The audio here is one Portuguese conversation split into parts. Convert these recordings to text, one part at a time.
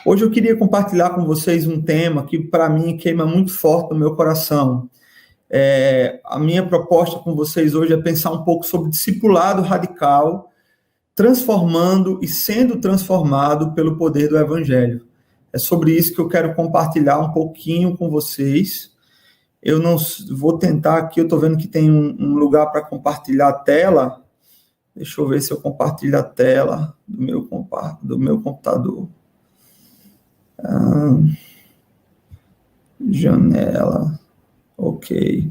Hoje eu queria compartilhar com vocês um tema que, para mim, queima muito forte no meu coração. A minha proposta com vocês hoje é pensar um pouco sobre discipulado radical, transformando e sendo transformado pelo poder do Evangelho. É sobre isso que eu quero compartilhar um pouquinho com vocês. Eu não vou tentar aqui, eu estou vendo que tem um lugar para compartilhar a tela. Deixa eu ver se eu compartilho a tela do meu computador. Janela. Ok.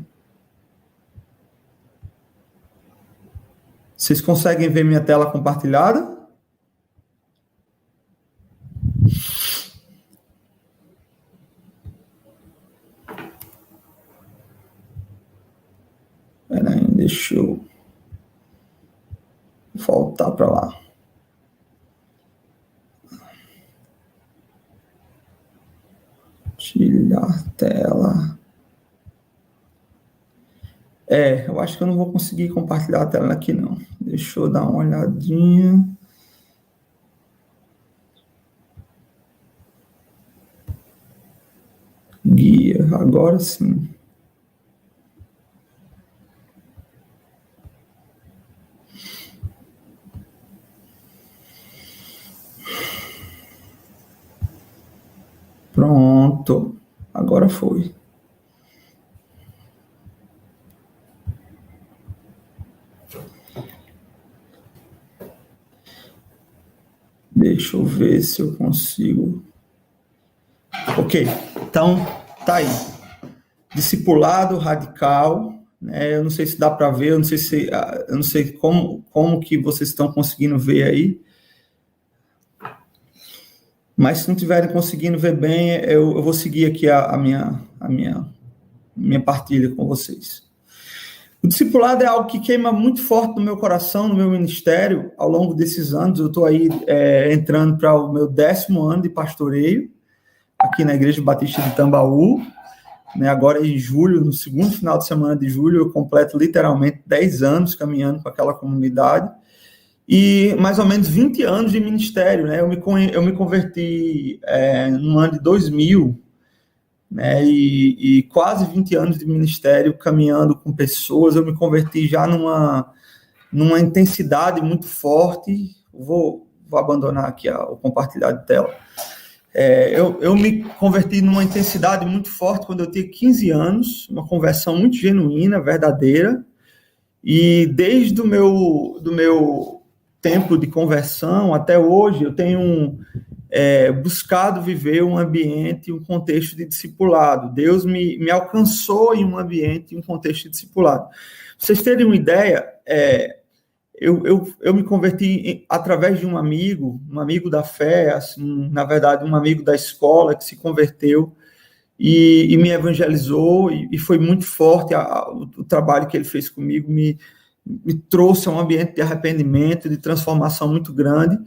Vocês conseguem ver minha tela compartilhada? Peraí, deixa eu voltar para lá. Compartilhar tela. Eu acho que eu não vou conseguir compartilhar a tela aqui, não. Deixa eu dar uma olhadinha. Guia, agora sim. Pronto, agora foi. Deixa eu ver se eu consigo. Ok, então tá aí. Discipulado radical, né? Eu não sei se dá para ver, eu não sei como que vocês estão conseguindo ver aí. Mas se não estiverem conseguindo ver bem, eu vou seguir aqui a minha partilha com vocês. O discipulado é algo que queima muito forte no meu coração, no meu ministério, ao longo desses anos. Eu estou aí entrando para o meu 10º ano de pastoreio, aqui na Igreja Batista de Tambaú, né? Agora em julho, no segundo final de semana de julho, eu completo literalmente 10 anos caminhando com aquela comunidade. E mais ou menos 20 anos de ministério, né? Eu me converti no ano de 2000, né? E quase 20 anos de ministério caminhando com pessoas. Eu me converti já numa intensidade muito forte. Vou abandonar aqui o compartilhar de tela. Eu me converti numa intensidade muito forte quando eu tinha 15 anos, uma conversão muito genuína, verdadeira. E desde o meu tempo de conversão até hoje, eu tenho buscado viver um ambiente, um contexto de discipulado. Deus me alcançou em um ambiente, um contexto de discipulado. Pra vocês terem uma ideia, eu me converti através de um amigo da fé, assim, na verdade, um amigo da escola que se converteu e me evangelizou, e foi muito forte o trabalho que ele fez comigo, me trouxe a um ambiente de arrependimento, de transformação muito grande.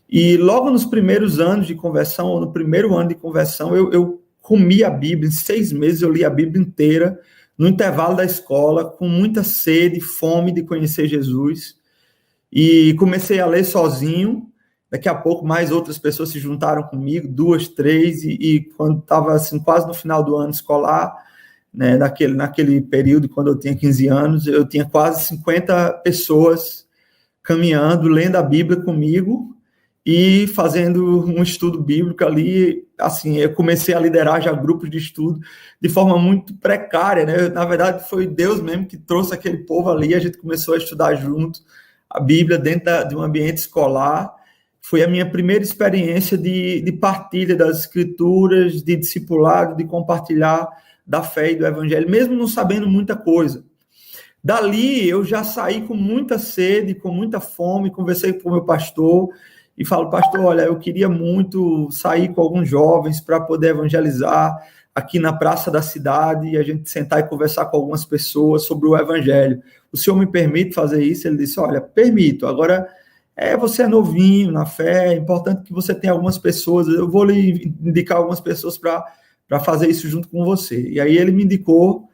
E logo nos primeiros anos de conversão, ou no primeiro ano de conversão, eu comi a Bíblia. Em 6 meses eu li a Bíblia inteira, no intervalo da escola, com muita sede, fome de conhecer Jesus. E comecei a ler sozinho. Daqui a pouco mais outras pessoas se juntaram comigo, 2, 3, e quando estava assim, quase no final do ano escolar, né, naquele período, quando eu tinha 15 anos, eu tinha quase 50 pessoas caminhando, lendo a Bíblia comigo e fazendo um estudo bíblico ali. Assim, eu comecei a liderar já grupos de estudo de forma muito precária, né? Na verdade, foi Deus mesmo que trouxe aquele povo ali, a gente começou a estudar junto a Bíblia dentro de um ambiente escolar. Foi a minha primeira experiência de partilha das Escrituras, de discipulado, de compartilhar da fé e do Evangelho, mesmo não sabendo muita coisa. Dali, eu já saí com muita sede, com muita fome, conversei com o meu pastor e falo, pastor, olha, eu queria muito sair com alguns jovens para poder evangelizar aqui na praça da cidade, e a gente sentar e conversar com algumas pessoas sobre o Evangelho. O senhor me permite fazer isso? Ele disse, olha, permito, agora você é novinho na fé, é importante que você tenha algumas pessoas, eu vou lhe indicar algumas pessoas para fazer isso junto com você. E aí ele me indicou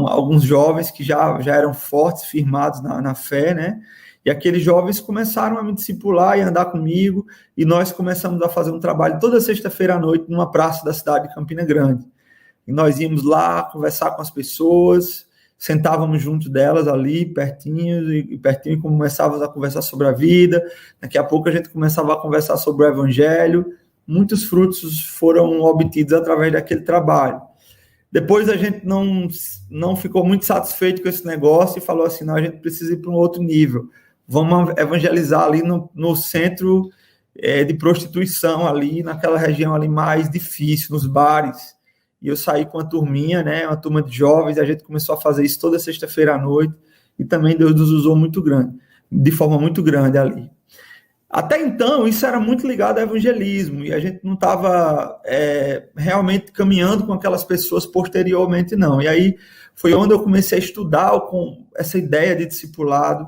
alguns jovens que já eram fortes, firmados na fé, né? E aqueles jovens começaram a me discipular e andar comigo, e nós começamos a fazer um trabalho toda sexta-feira à noite numa praça da cidade de Campina Grande. E nós íamos lá conversar com as pessoas, sentávamos junto delas ali, pertinho, começávamos a conversar sobre a vida. Daqui a pouco a gente começava a conversar sobre o evangelho. Muitos frutos foram obtidos através daquele trabalho. Depois a gente não ficou muito satisfeito com esse negócio e falou assim, não, a gente precisa ir para um outro nível. Vamos evangelizar ali no centro de prostituição, ali naquela região ali mais difícil, nos bares. E eu saí com uma turminha, né, uma turma de jovens, e a gente começou a fazer isso toda sexta-feira à noite, e também Deus nos usou de forma muito grande ali. Até então, isso era muito ligado ao evangelismo, e a gente não estava realmente caminhando com aquelas pessoas posteriormente, não. E aí foi onde eu comecei a estudar com essa ideia de discipulado,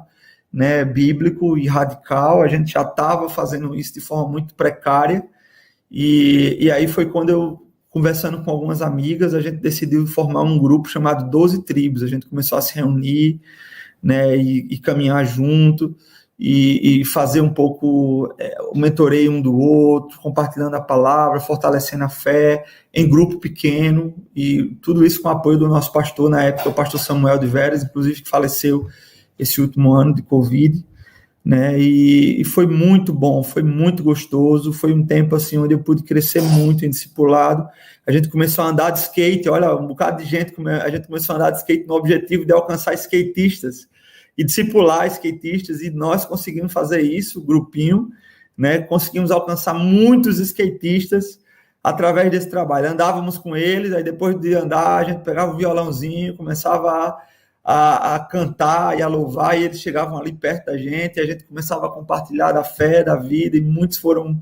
né, bíblico e radical. A gente já estava fazendo isso de forma muito precária, e aí foi quando eu, conversando com algumas amigas, a gente decidiu formar um grupo chamado 12 Tribos. A gente começou a se reunir, né, e caminhar junto, e fazer um pouco o mentoreio um do outro, compartilhando a palavra, fortalecendo a fé, em grupo pequeno, e tudo isso com o apoio do nosso pastor, na época, o pastor Samuel de Veras, inclusive, que faleceu esse último ano de Covid, né, e foi muito bom, foi muito gostoso, foi um tempo assim onde eu pude crescer muito em discipulado. A gente começou a andar de skate, olha, um bocado de gente, a gente começou a andar de skate no objetivo de alcançar skatistas e discipular skatistas, e nós conseguimos fazer isso, grupinho, né, conseguimos alcançar muitos skatistas através desse trabalho. Andávamos com eles, aí depois de andar, a gente pegava o violãozinho, começava a cantar e a louvar, e eles chegavam ali perto da gente, e a gente começava a compartilhar da fé, da vida, e muitos foram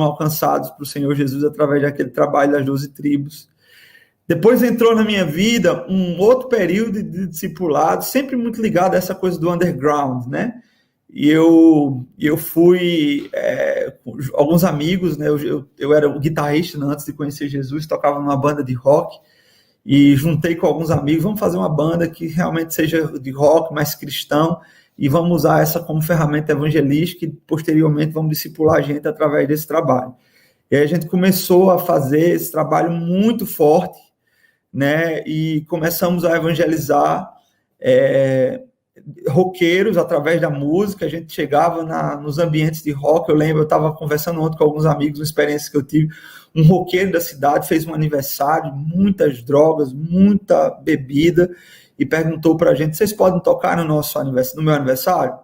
alcançados para o Senhor Jesus através daquele trabalho das 12 tribos. Depois entrou na minha vida um outro período de discipulado, sempre muito ligado a essa coisa do underground, né? E eu fui com alguns amigos, né? Eu era o guitarrista, né, antes de conhecer Jesus, tocava numa banda de rock, e juntei com alguns amigos, vamos fazer uma banda que realmente seja de rock, mais cristão, e vamos usar essa como ferramenta evangelística, e posteriormente vamos discipular a gente através desse trabalho. E aí a gente começou a fazer esse trabalho muito forte, né, e começamos a evangelizar roqueiros através da música. A gente chegava nos ambientes de rock. Eu lembro, eu estava conversando ontem com alguns amigos, uma experiência que eu tive. Um roqueiro da cidade fez um aniversário, muitas drogas, muita bebida, e perguntou para a gente: vocês podem tocar no meu aniversário?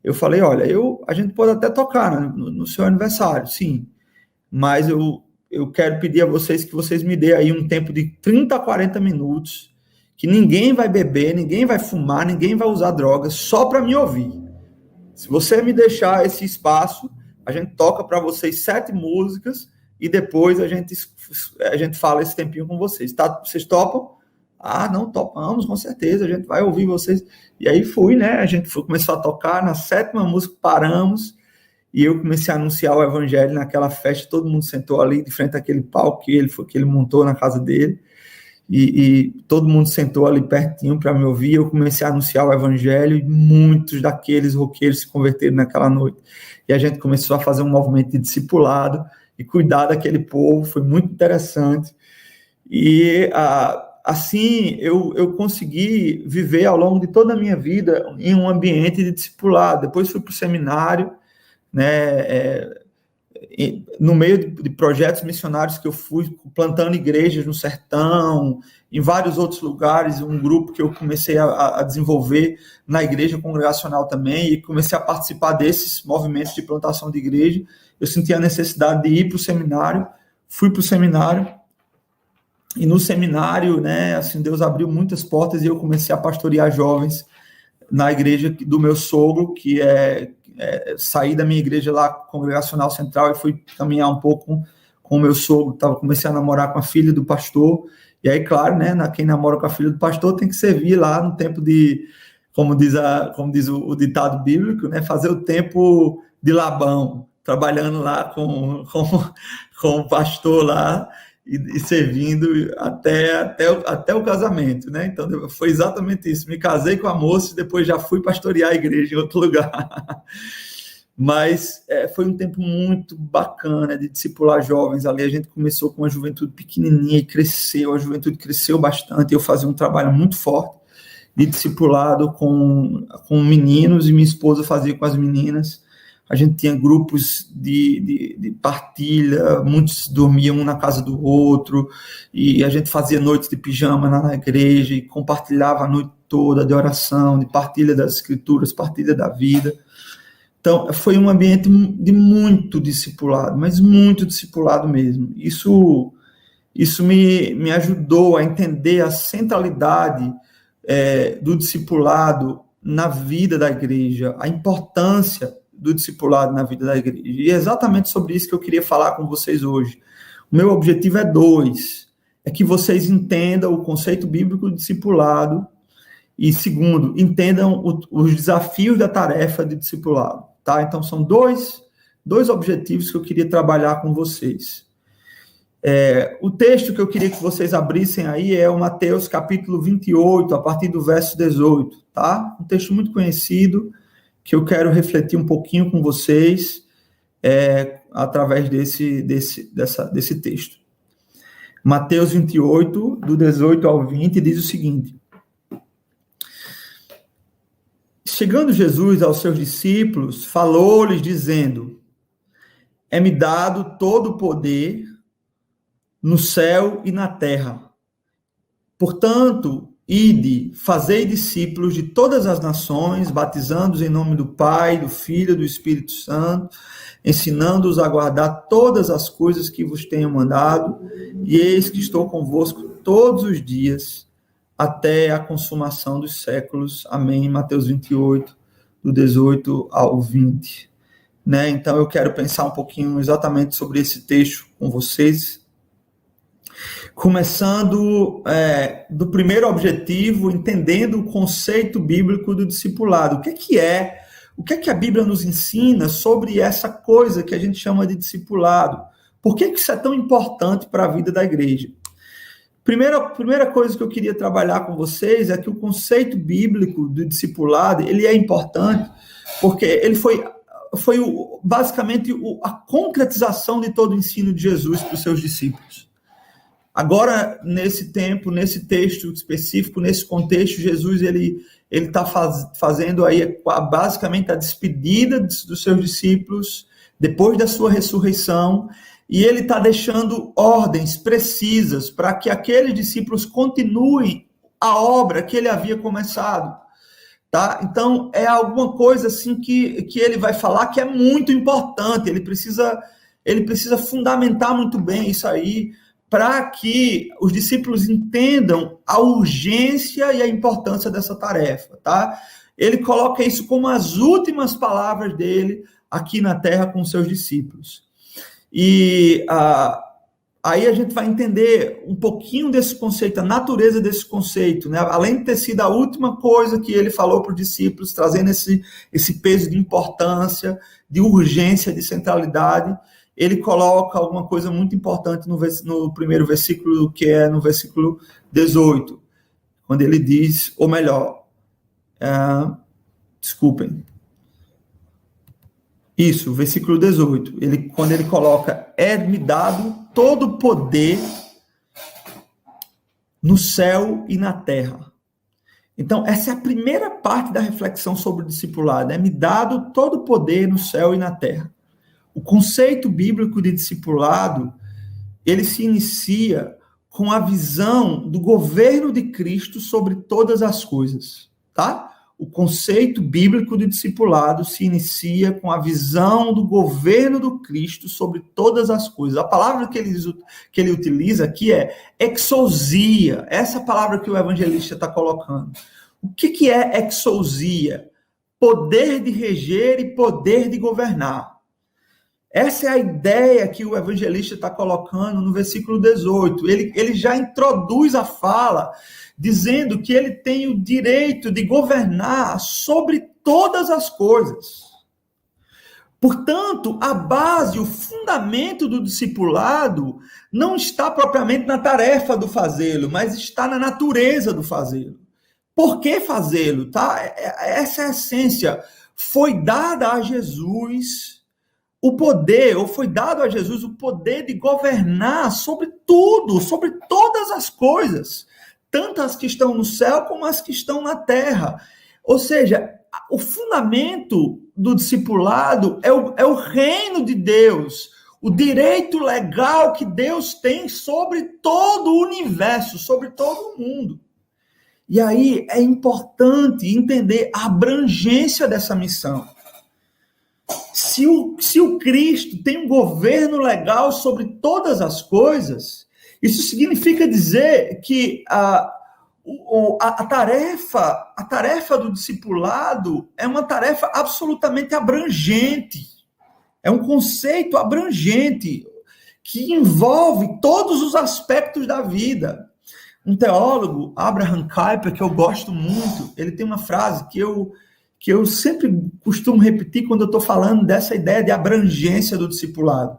Eu falei: olha, a gente pode até tocar no seu aniversário, sim, mas eu quero pedir a vocês que vocês me dêem aí um tempo de 30 a 40 minutos, que ninguém vai beber, ninguém vai fumar, ninguém vai usar drogas, só para me ouvir. Se você me deixar esse espaço, a gente toca para vocês 7 músicas, e depois a gente fala esse tempinho com vocês. Tá? Vocês topam? Ah, não, topamos, com certeza, a gente vai ouvir vocês. E aí né? A gente começou a tocar, na 7ª música paramos, e eu comecei a anunciar o evangelho naquela festa. Todo mundo sentou ali de frente àquele palco que ele montou na casa dele, e todo mundo sentou ali pertinho para me ouvir. Eu comecei a anunciar o evangelho, e muitos daqueles roqueiros se converteram naquela noite, e a gente começou a fazer um movimento de discipulado e cuidar daquele povo. Foi muito interessante, e assim eu consegui viver ao longo de toda a minha vida em um ambiente de discipulado. Depois fui para o seminário, né, no meio de projetos missionários que eu fui, plantando igrejas no sertão, em vários outros lugares, um grupo que eu comecei a desenvolver na igreja congregacional também, e comecei a participar desses movimentos de plantação de igreja. Eu senti a necessidade de ir para o seminário, fui para o seminário, e no seminário, né, assim, Deus abriu muitas portas, e eu comecei a pastorear jovens na igreja do meu sogro, que saí da minha igreja lá, congregacional central, e fui caminhar um pouco com o meu sogro. Comecei a namorar com a filha do pastor, e aí, claro, né, quem namora com a filha do pastor tem que servir lá no tempo de, como diz o ditado bíblico, né, fazer o tempo de Labão, trabalhando lá com o pastor lá, e servindo até o casamento, né? Então, foi exatamente isso. Me casei com a moça e depois já fui pastorear a igreja em outro lugar. Mas foi um tempo muito bacana de discipular jovens. Ali a gente começou com uma juventude pequenininha e cresceu, a juventude cresceu bastante. Eu fazia um trabalho muito forte de discipulado com meninos e minha esposa fazia com as meninas. A gente tinha grupos de partilha, muitos dormiam um na casa do outro, e a gente fazia noites de pijama na igreja e compartilhava a noite toda de oração, de partilha das escrituras, partilha da vida. Então, foi um ambiente de muito discipulado, mas muito discipulado mesmo. Isso me ajudou a entender a centralidade do discipulado na vida da igreja, a importância do discipulado na vida da igreja. E é exatamente sobre isso que eu queria falar com vocês hoje. O meu objetivo é 2, é que vocês entendam o conceito bíblico de discipulado e, segundo, entendam os desafios da tarefa de discipulado, tá? Então, são dois objetivos que eu queria trabalhar com vocês. O texto que eu queria que vocês abrissem aí é o Mateus capítulo 28, a partir do verso 18, tá? Um texto muito conhecido, que eu quero refletir um pouquinho com vocês através desse texto. Mateus 28, do 18 ao 20, diz o seguinte: Chegando Jesus aos seus discípulos, falou-lhes dizendo: É-me dado todo o poder no céu e na terra. Portanto, ide, fazei discípulos de todas as nações, batizando-os em nome do Pai, do Filho e do Espírito Santo, ensinando-os a guardar todas as coisas que vos tenho mandado, e eis que estou convosco todos os dias, até a consumação dos séculos. Amém. Mateus 28, do 18 ao 20. Né? Então, eu quero pensar um pouquinho exatamente sobre esse texto com vocês, começando do primeiro objetivo, entendendo o conceito bíblico do discipulado. O que é que a Bíblia nos ensina sobre essa coisa que a gente chama de discipulado? Por que isso é tão importante para a vida da igreja? Primeira coisa que eu queria trabalhar com vocês é que o conceito bíblico do discipulado, ele é importante porque ele foi basicamente a concretização de todo o ensino de Jesus para os seus discípulos. Agora, nesse tempo, nesse texto específico, nesse contexto, Jesus ele está fazendo aí basicamente a despedida dos seus discípulos depois da sua ressurreição, e ele está deixando ordens precisas para que aqueles discípulos continuem a obra que ele havia começado. Tá? Então, é alguma coisa assim que ele vai falar que é muito importante, ele precisa fundamentar muito bem isso aí, para que os discípulos entendam a urgência e a importância dessa tarefa, tá? Ele coloca isso como as últimas palavras dele aqui na terra com seus discípulos. E aí a gente vai entender um pouquinho desse conceito, a natureza desse conceito, né? Além de ter sido a última coisa que ele falou para os discípulos, trazendo esse peso de importância, de urgência, de centralidade, ele coloca alguma coisa muito importante no primeiro versículo, que é no versículo 18, quando ele diz, ou melhor, desculpem, isso, versículo 18, quando ele coloca, é-me dado todo o poder no céu e na terra. Então, essa é a primeira parte da reflexão sobre o discipulado, é-me dado todo o poder no céu e na terra. O conceito bíblico de discipulado, ele se inicia com a visão do governo de Cristo sobre todas as coisas, tá? O conceito bíblico de discipulado se inicia com a visão do governo do Cristo sobre todas as coisas. A palavra que ele utiliza aqui é exousia, essa palavra que o evangelista está colocando. O que é exousia? Poder de reger e poder de governar. Essa é a ideia que o evangelista está colocando no versículo 18. Ele já introduz a fala, dizendo que ele tem o direito de governar sobre todas as coisas. Portanto, a base, o fundamento do discipulado não está propriamente na tarefa do fazê-lo, mas está na natureza do fazê-lo. Por que fazê-lo? Tá? Essa é a essência. Foi dada a Jesus o poder, ou foi dado a Jesus o poder de governar sobre tudo, sobre todas as coisas, tanto as que estão no céu como as que estão na terra. Ou seja, o fundamento do discipulado é o reino de Deus, o direito legal que Deus tem sobre todo o universo, sobre todo o mundo. E aí é importante entender a abrangência dessa missão. Se o Cristo tem um governo legal sobre todas as coisas, isso significa dizer que a tarefa do discipulado é uma tarefa absolutamente abrangente. É um conceito abrangente que envolve todos os aspectos da vida. Um teólogo, Abraham Kuyper, que eu gosto muito, ele tem uma frase que eu sempre costumo repetir quando eu estou falando dessa ideia de abrangência do discipulado.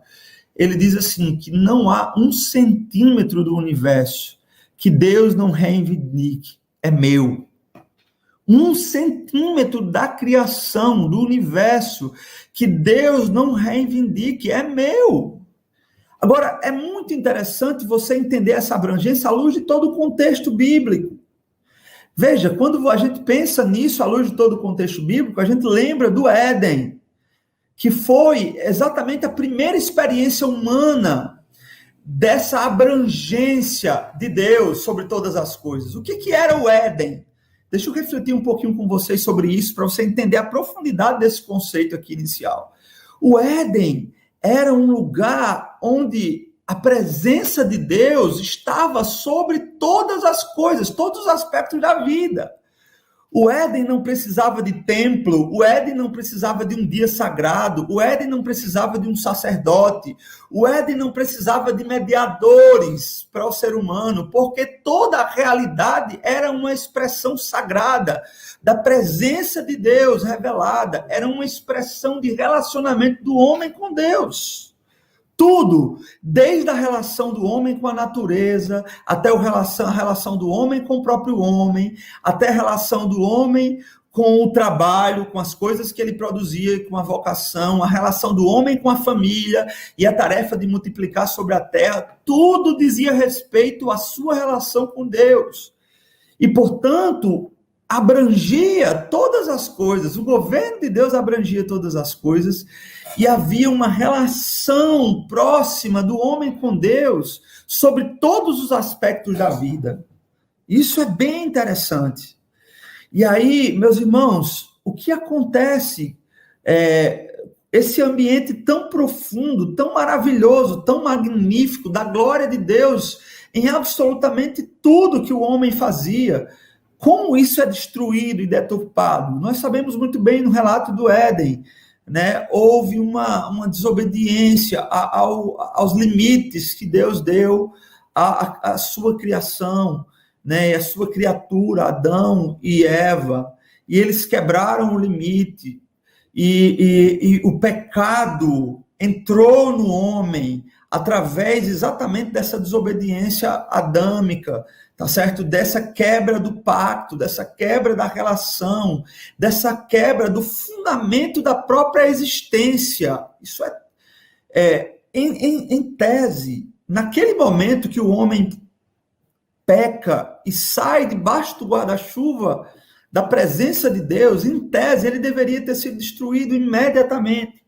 Ele diz assim, que não há 1 centímetro do universo que Deus não reivindique, é meu. 1 centímetro da criação, do universo, que Deus não reivindique, é meu. Agora, é muito interessante você entender essa abrangência à luz de todo o contexto bíblico. Veja, quando a gente pensa nisso, à luz de todo o contexto bíblico, a gente lembra do Éden, que foi exatamente a primeira experiência humana dessa abrangência de Deus sobre todas as coisas. O que era o Éden? Deixa eu refletir um pouquinho com vocês sobre isso, para você entender a profundidade desse conceito aqui inicial. O Éden era um lugar onde a presença de Deus estava sobre todas as coisas, todos os aspectos da vida. O Éden não precisava de templo, o Éden não precisava de um dia sagrado, o Éden não precisava de um sacerdote, o Éden não precisava de mediadores para o ser humano, porque toda a realidade era uma expressão sagrada da presença de Deus revelada, era uma expressão de relacionamento do homem com Deus. Tudo, desde a relação do homem com a natureza, até a relação do homem com o próprio homem, até a relação do homem com o trabalho, com as coisas que ele produzia, com a vocação, a relação do homem com a família e a tarefa de multiplicar sobre a terra, tudo dizia respeito à sua relação com Deus. E, portanto, abrangia todas as coisas, o governo de Deus abrangia todas as coisas, e havia uma relação próxima do homem com Deus sobre todos os aspectos da vida. Isso é bem interessante. E aí, meus irmãos, o que acontece, esse ambiente tão profundo, tão maravilhoso, tão magnífico, da glória de Deus em absolutamente tudo que o homem fazia, como isso é destruído e deturpado? Nós sabemos muito bem no relato do Éden, né? Houve uma desobediência aos limites que Deus deu à sua criação, né? A sua criatura, Adão e Eva, e eles quebraram o limite, e o pecado entrou no homem através exatamente dessa desobediência adâmica, tá certo? Dessa quebra do pacto, dessa quebra da relação, dessa quebra do fundamento da própria existência. Isso em tese, naquele momento que o homem peca e sai debaixo do guarda-chuva da presença de Deus, em tese, ele deveria ter sido destruído imediatamente,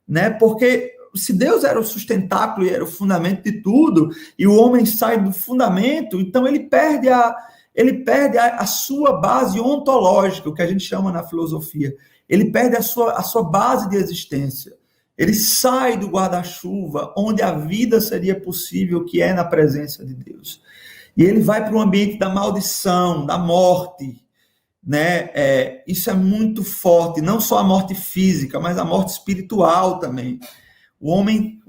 né? Porque se Deus era o sustentáculo e era o fundamento de tudo, e o homem sai do fundamento, então ele perde a sua base ontológica, o que a gente chama na filosofia. Ele perde a sua base de existência. Ele sai do guarda-chuva, onde a vida seria possível, que é na presença de Deus. E ele vai para o ambiente da maldição, da morte, né? Isso é muito forte, não só a morte física, mas a morte espiritual também. O homem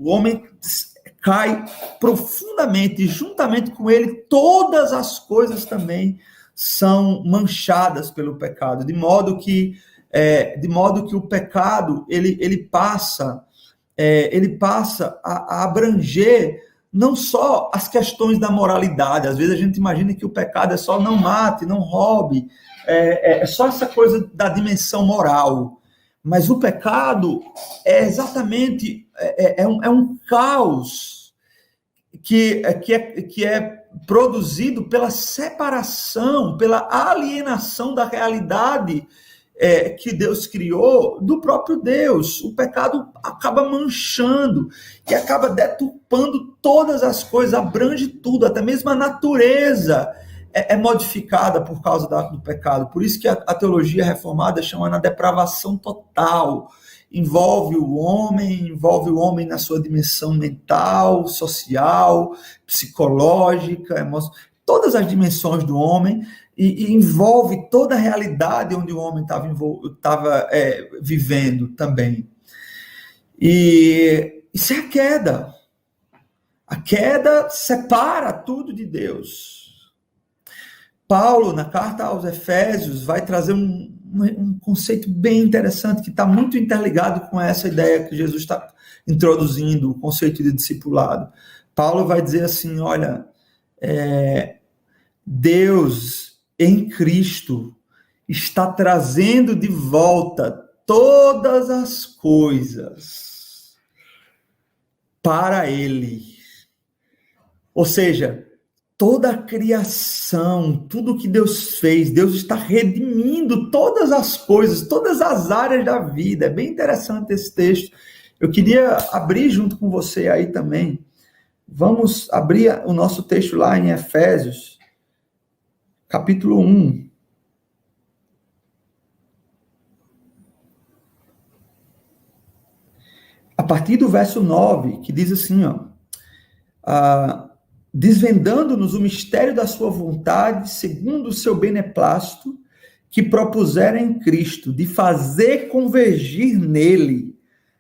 cai profundamente, e juntamente com ele, todas as coisas também são manchadas pelo pecado, de modo que o pecado ele passa a abranger não só as questões da moralidade. Às vezes a gente imagina que o pecado é só não mate, não roube, é só essa coisa da dimensão moral. Mas o pecado é exatamente um caos que é produzido pela separação, pela alienação da realidade que Deus criou do próprio Deus. O pecado acaba manchando e acaba deturpando todas as coisas, abrange tudo, até mesmo a natureza é modificada por causa do pecado. Por isso que a teologia reformada chama na depravação total. Envolve o homem na sua dimensão mental, social, psicológica, emocional, todas as dimensões do homem, e envolve toda a realidade onde o homem estava vivendo também. E isso é a queda. A queda separa tudo de Deus. Paulo, na carta aos Efésios, vai trazer um conceito bem interessante, que está muito interligado com essa ideia que Jesus está introduzindo, o conceito de discipulado. Paulo vai dizer assim, olha, Deus em Cristo está trazendo de volta todas as coisas para Ele. Ou seja, toda a criação, tudo que Deus fez, Deus está redimindo todas as coisas, todas as áreas da vida. É bem interessante esse texto. Eu queria abrir junto com você aí também. Vamos abrir o nosso texto lá em Efésios, capítulo 1. A partir do verso 9, que diz assim, desvendando-nos o mistério da sua vontade, segundo o seu beneplácito, que propusera em Cristo, de fazer convergir nele,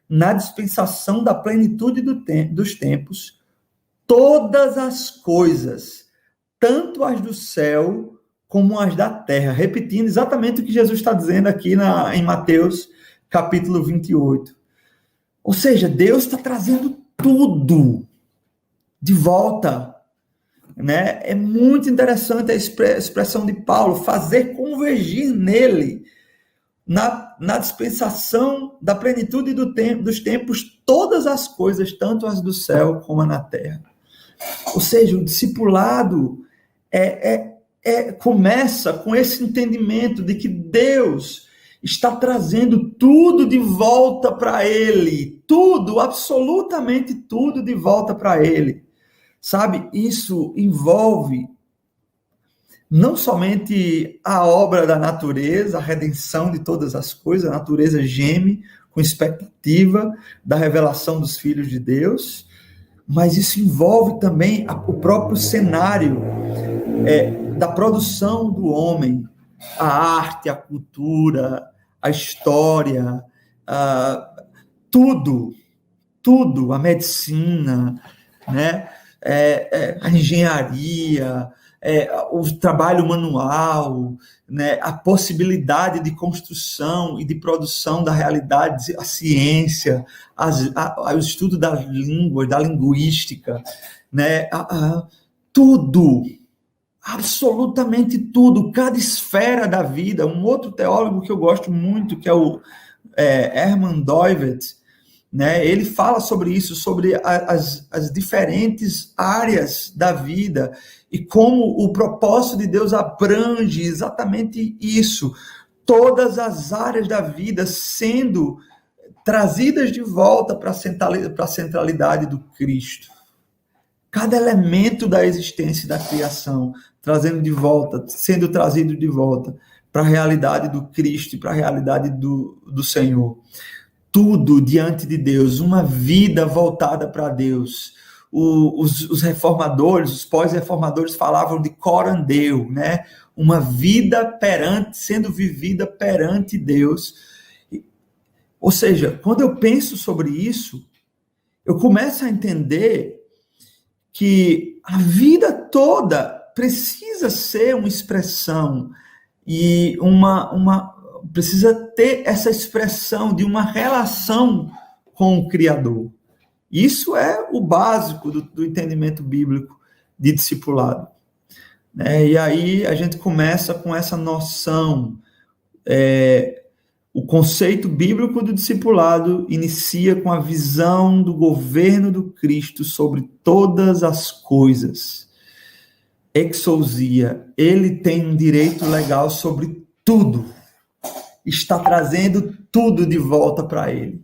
na dispensação da plenitude dos tempos, todas as coisas, tanto as do céu como as da terra. Repetindo exatamente o que Jesus está dizendo aqui em Mateus, capítulo 28. Ou seja, Deus está trazendo tudo de volta. Né? É muito interessante a expressão de Paulo, fazer convergir nele, na dispensação da plenitude dos tempos, todas as coisas, tanto as do céu como as na terra. Ou seja, o discipulado começa com esse entendimento de que Deus está trazendo tudo de volta para Ele, tudo, absolutamente tudo de volta para Ele. Sabe, isso envolve não somente a obra da natureza, a redenção de todas as coisas, a natureza geme com expectativa da revelação dos filhos de Deus, mas isso envolve também o próprio cenário da produção do homem, a arte, a cultura, a história, tudo, a medicina, né? A engenharia, o trabalho manual, né? A possibilidade de construção e de produção da realidade, a ciência, o estudo das línguas, da linguística, né? Tudo, absolutamente tudo, cada esfera da vida. Um outro teólogo que eu gosto muito, que é o Herman Doivet, né? Ele fala sobre isso, sobre as diferentes áreas da vida e como o propósito de Deus abrange exatamente isso, todas as áreas da vida sendo trazidas de volta para a centralidade do Cristo. Cada elemento da existência e da criação sendo trazido de volta para a realidade do Cristo e para a realidade do Senhor. Tudo diante de Deus, uma vida voltada para Deus. Os reformadores, os pós-reformadores falavam de coram Deo, né? Uma vida sendo vivida perante Deus. Ou seja, quando eu penso sobre isso, eu começo a entender que a vida toda precisa ser uma expressão e precisa ter essa expressão de uma relação com o Criador. Isso é o básico do entendimento bíblico de discipulado. E aí a gente começa com essa noção. O conceito bíblico do discipulado inicia com a visão do governo do Cristo sobre todas as coisas. Exousia, ele tem um direito legal sobre tudo. Está trazendo tudo de volta para ele.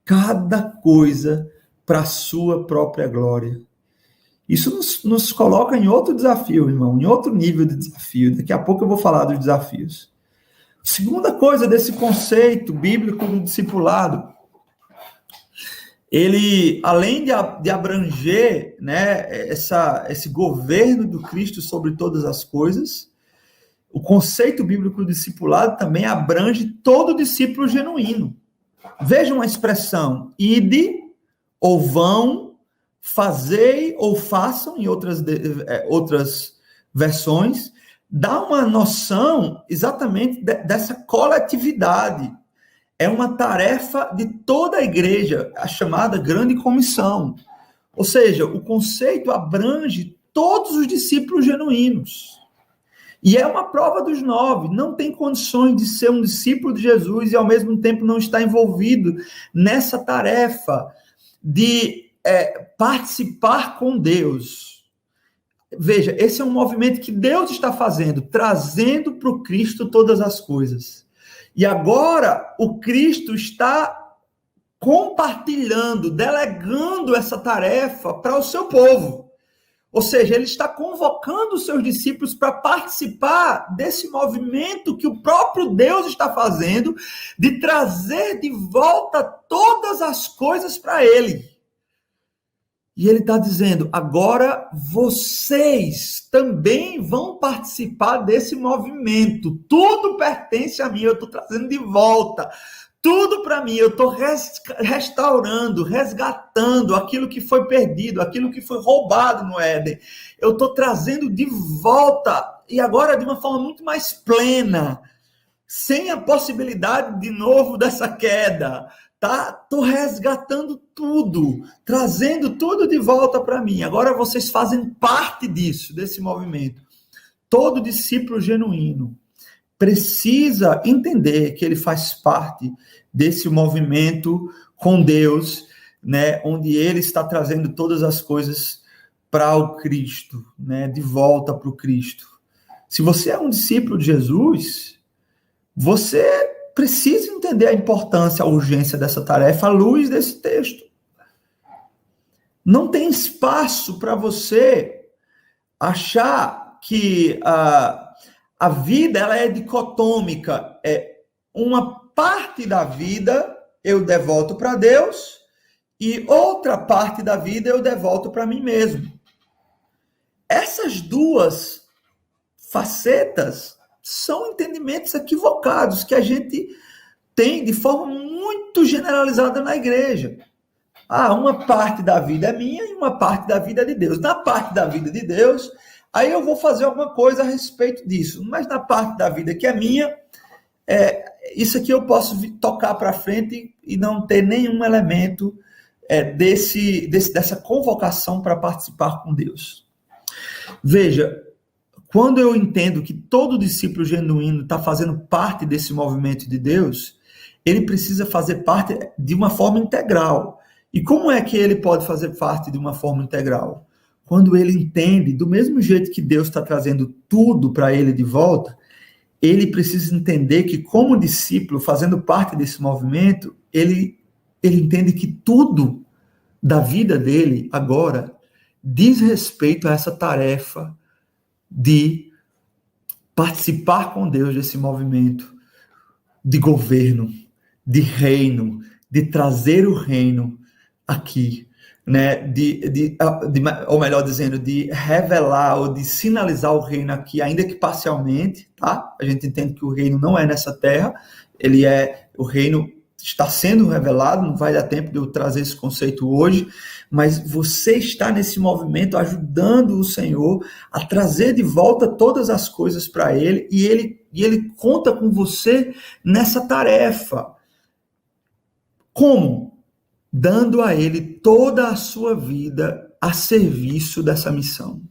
Cada coisa para a sua própria glória. Isso nos coloca em outro desafio, irmão, em outro nível de desafio. Daqui a pouco eu vou falar dos desafios. Segunda coisa desse conceito bíblico do discipulado, ele, além de abranger, esse governo do Cristo sobre todas as coisas, o conceito bíblico do discipulado também abrange todo discípulo genuíno. Vejam a expressão, ide, ou vão, fazei ou façam, em outras versões, dá uma noção exatamente dessa coletividade. É uma tarefa de toda a igreja, a chamada Grande Comissão. Ou seja, o conceito abrange todos os discípulos genuínos. E é uma prova dos 9. Não tem condições de ser um discípulo de Jesus e, ao mesmo tempo, não estar envolvido nessa tarefa de participar com Deus. Veja, esse é um movimento que Deus está fazendo, trazendo para o Cristo todas as coisas. E agora o Cristo está compartilhando, delegando essa tarefa para o seu povo. Ou seja, ele está convocando os seus discípulos para participar desse movimento que o próprio Deus está fazendo, de trazer de volta todas as coisas para ele. E ele está dizendo, agora vocês também vão participar desse movimento. Tudo pertence a mim, eu estou trazendo de volta. Tudo para mim, eu estou restaurando, resgatando aquilo que foi perdido, aquilo que foi roubado no Éden. Eu estou trazendo de volta, e agora de uma forma muito mais plena, sem a possibilidade de novo dessa queda. Estou resgatando tudo, trazendo tudo de volta para mim. Agora vocês fazem parte disso, desse movimento. Todo discípulo genuíno precisa entender que ele faz parte desse movimento com Deus, onde ele está trazendo todas as coisas para o Cristo, de volta para o Cristo. Se você é um discípulo de Jesus, você precisa entender a importância, a urgência dessa tarefa à luz desse texto. Não tem espaço para você achar que a vida ela é dicotômica. Uma parte da vida eu devolto para Deus e outra parte da vida eu devolto para mim mesmo. Essas duas facetas são entendimentos equivocados que a gente tem de forma muito generalizada na igreja. Uma parte da vida é minha e uma parte da vida é de Deus. Na parte da vida de Deus, aí eu vou fazer alguma coisa a respeito disso. Mas na parte da vida que é minha, isso aqui eu posso tocar para frente e não ter nenhum elemento dessa convocação para participar com Deus. Veja, quando eu entendo que todo discípulo genuíno está fazendo parte desse movimento de Deus, ele precisa fazer parte de uma forma integral. E como é que ele pode fazer parte de uma forma integral? Quando ele entende, do mesmo jeito que Deus está trazendo tudo para ele de volta, ele precisa entender que, como discípulo, fazendo parte desse movimento, ele entende que tudo da vida dele agora diz respeito a essa tarefa de participar com Deus desse movimento de governo, de reino, de trazer o reino aqui, ou melhor dizendo, de revelar ou de sinalizar o reino aqui, ainda que parcialmente, tá? A gente entende que o reino não é nessa terra, ele é o reino está sendo revelado, não vai dar tempo de eu trazer esse conceito hoje, mas você está nesse movimento ajudando o Senhor a trazer de volta todas as coisas para Ele, e Ele conta com você nessa tarefa. Como? Dando a Ele toda a sua vida a serviço dessa missão.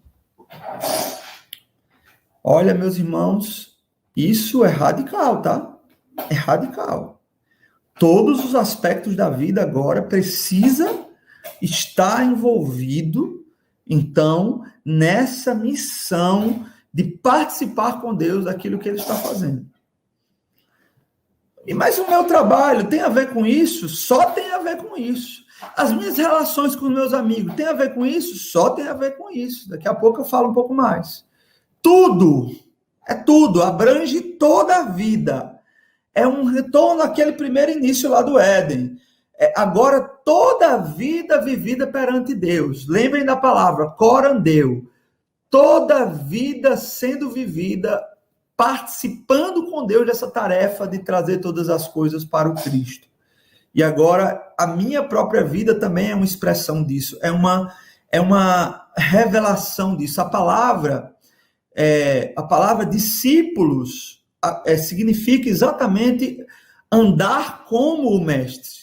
Olha, meus irmãos, isso é radical, tá? É radical. Todos os aspectos da vida agora precisa estar envolvido, então, nessa missão de participar com Deus daquilo que Ele está fazendo. Mas o meu trabalho tem a ver com isso? Só tem a ver com isso. As minhas relações com meus amigos tem a ver com isso? Só tem a ver com isso. Daqui a pouco eu falo um pouco mais. Tudo, abrange toda a vida. É um retorno àquele primeiro início lá do Éden. Agora, toda a vida vivida perante Deus. Lembrem da palavra, corandeu. Toda a vida sendo vivida, participando com Deus dessa tarefa de trazer todas as coisas para o Cristo. E agora, a minha própria vida também é uma expressão disso. É uma revelação disso. A palavra discípulos significa exatamente andar como o mestre.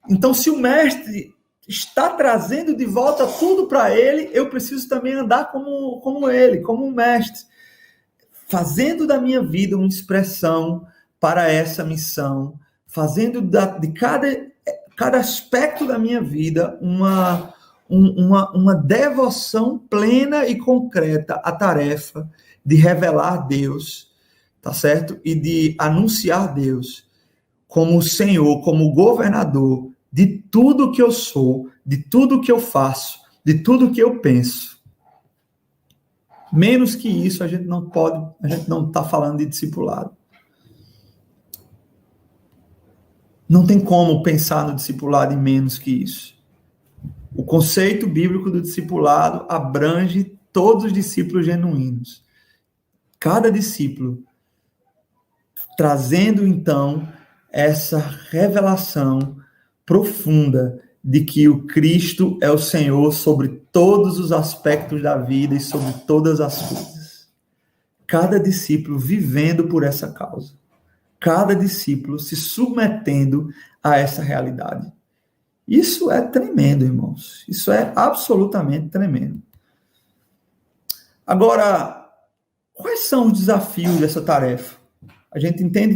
Então, se o mestre está trazendo de volta tudo para ele, eu preciso também andar como ele, como um mestre, fazendo da minha vida uma expressão para essa missão, fazendo de cada aspecto da minha vida uma devoção plena e concreta à tarefa de revelar Deus, tá certo? E de anunciar Deus como o Senhor, como o governador de tudo que eu sou, de tudo que eu faço, de tudo que eu penso. Menos que isso, a gente não está falando de discipulado. Não tem como pensar no discipulado em menos que isso. O conceito bíblico do discipulado abrange todos os discípulos genuínos. Cada discípulo trazendo, então, essa revelação profunda de que o Cristo é o Senhor sobre todos os aspectos da vida e sobre todas as coisas. Cada discípulo vivendo por essa causa. Cada discípulo se submetendo a essa realidade. Isso é tremendo, irmãos. Isso é absolutamente tremendo. Agora, quais são os desafios dessa tarefa? A gente entende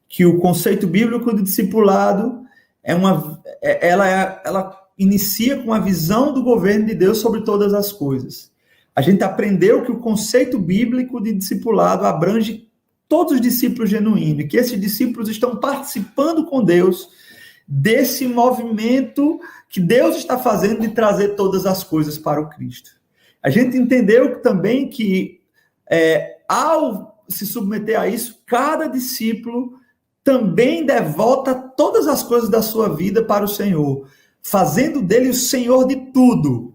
que o conceito bíblico de discipulado ela inicia com a visão do governo de Deus sobre todas as coisas. A gente aprendeu que o conceito bíblico de discipulado abrange todos os discípulos genuínos, e que esses discípulos estão participando com Deus desse movimento que Deus está fazendo de trazer todas as coisas para o Cristo. A gente entendeu também que, ao se submeter a isso, cada discípulo também devota todas as coisas da sua vida para o Senhor, fazendo dele o Senhor de tudo.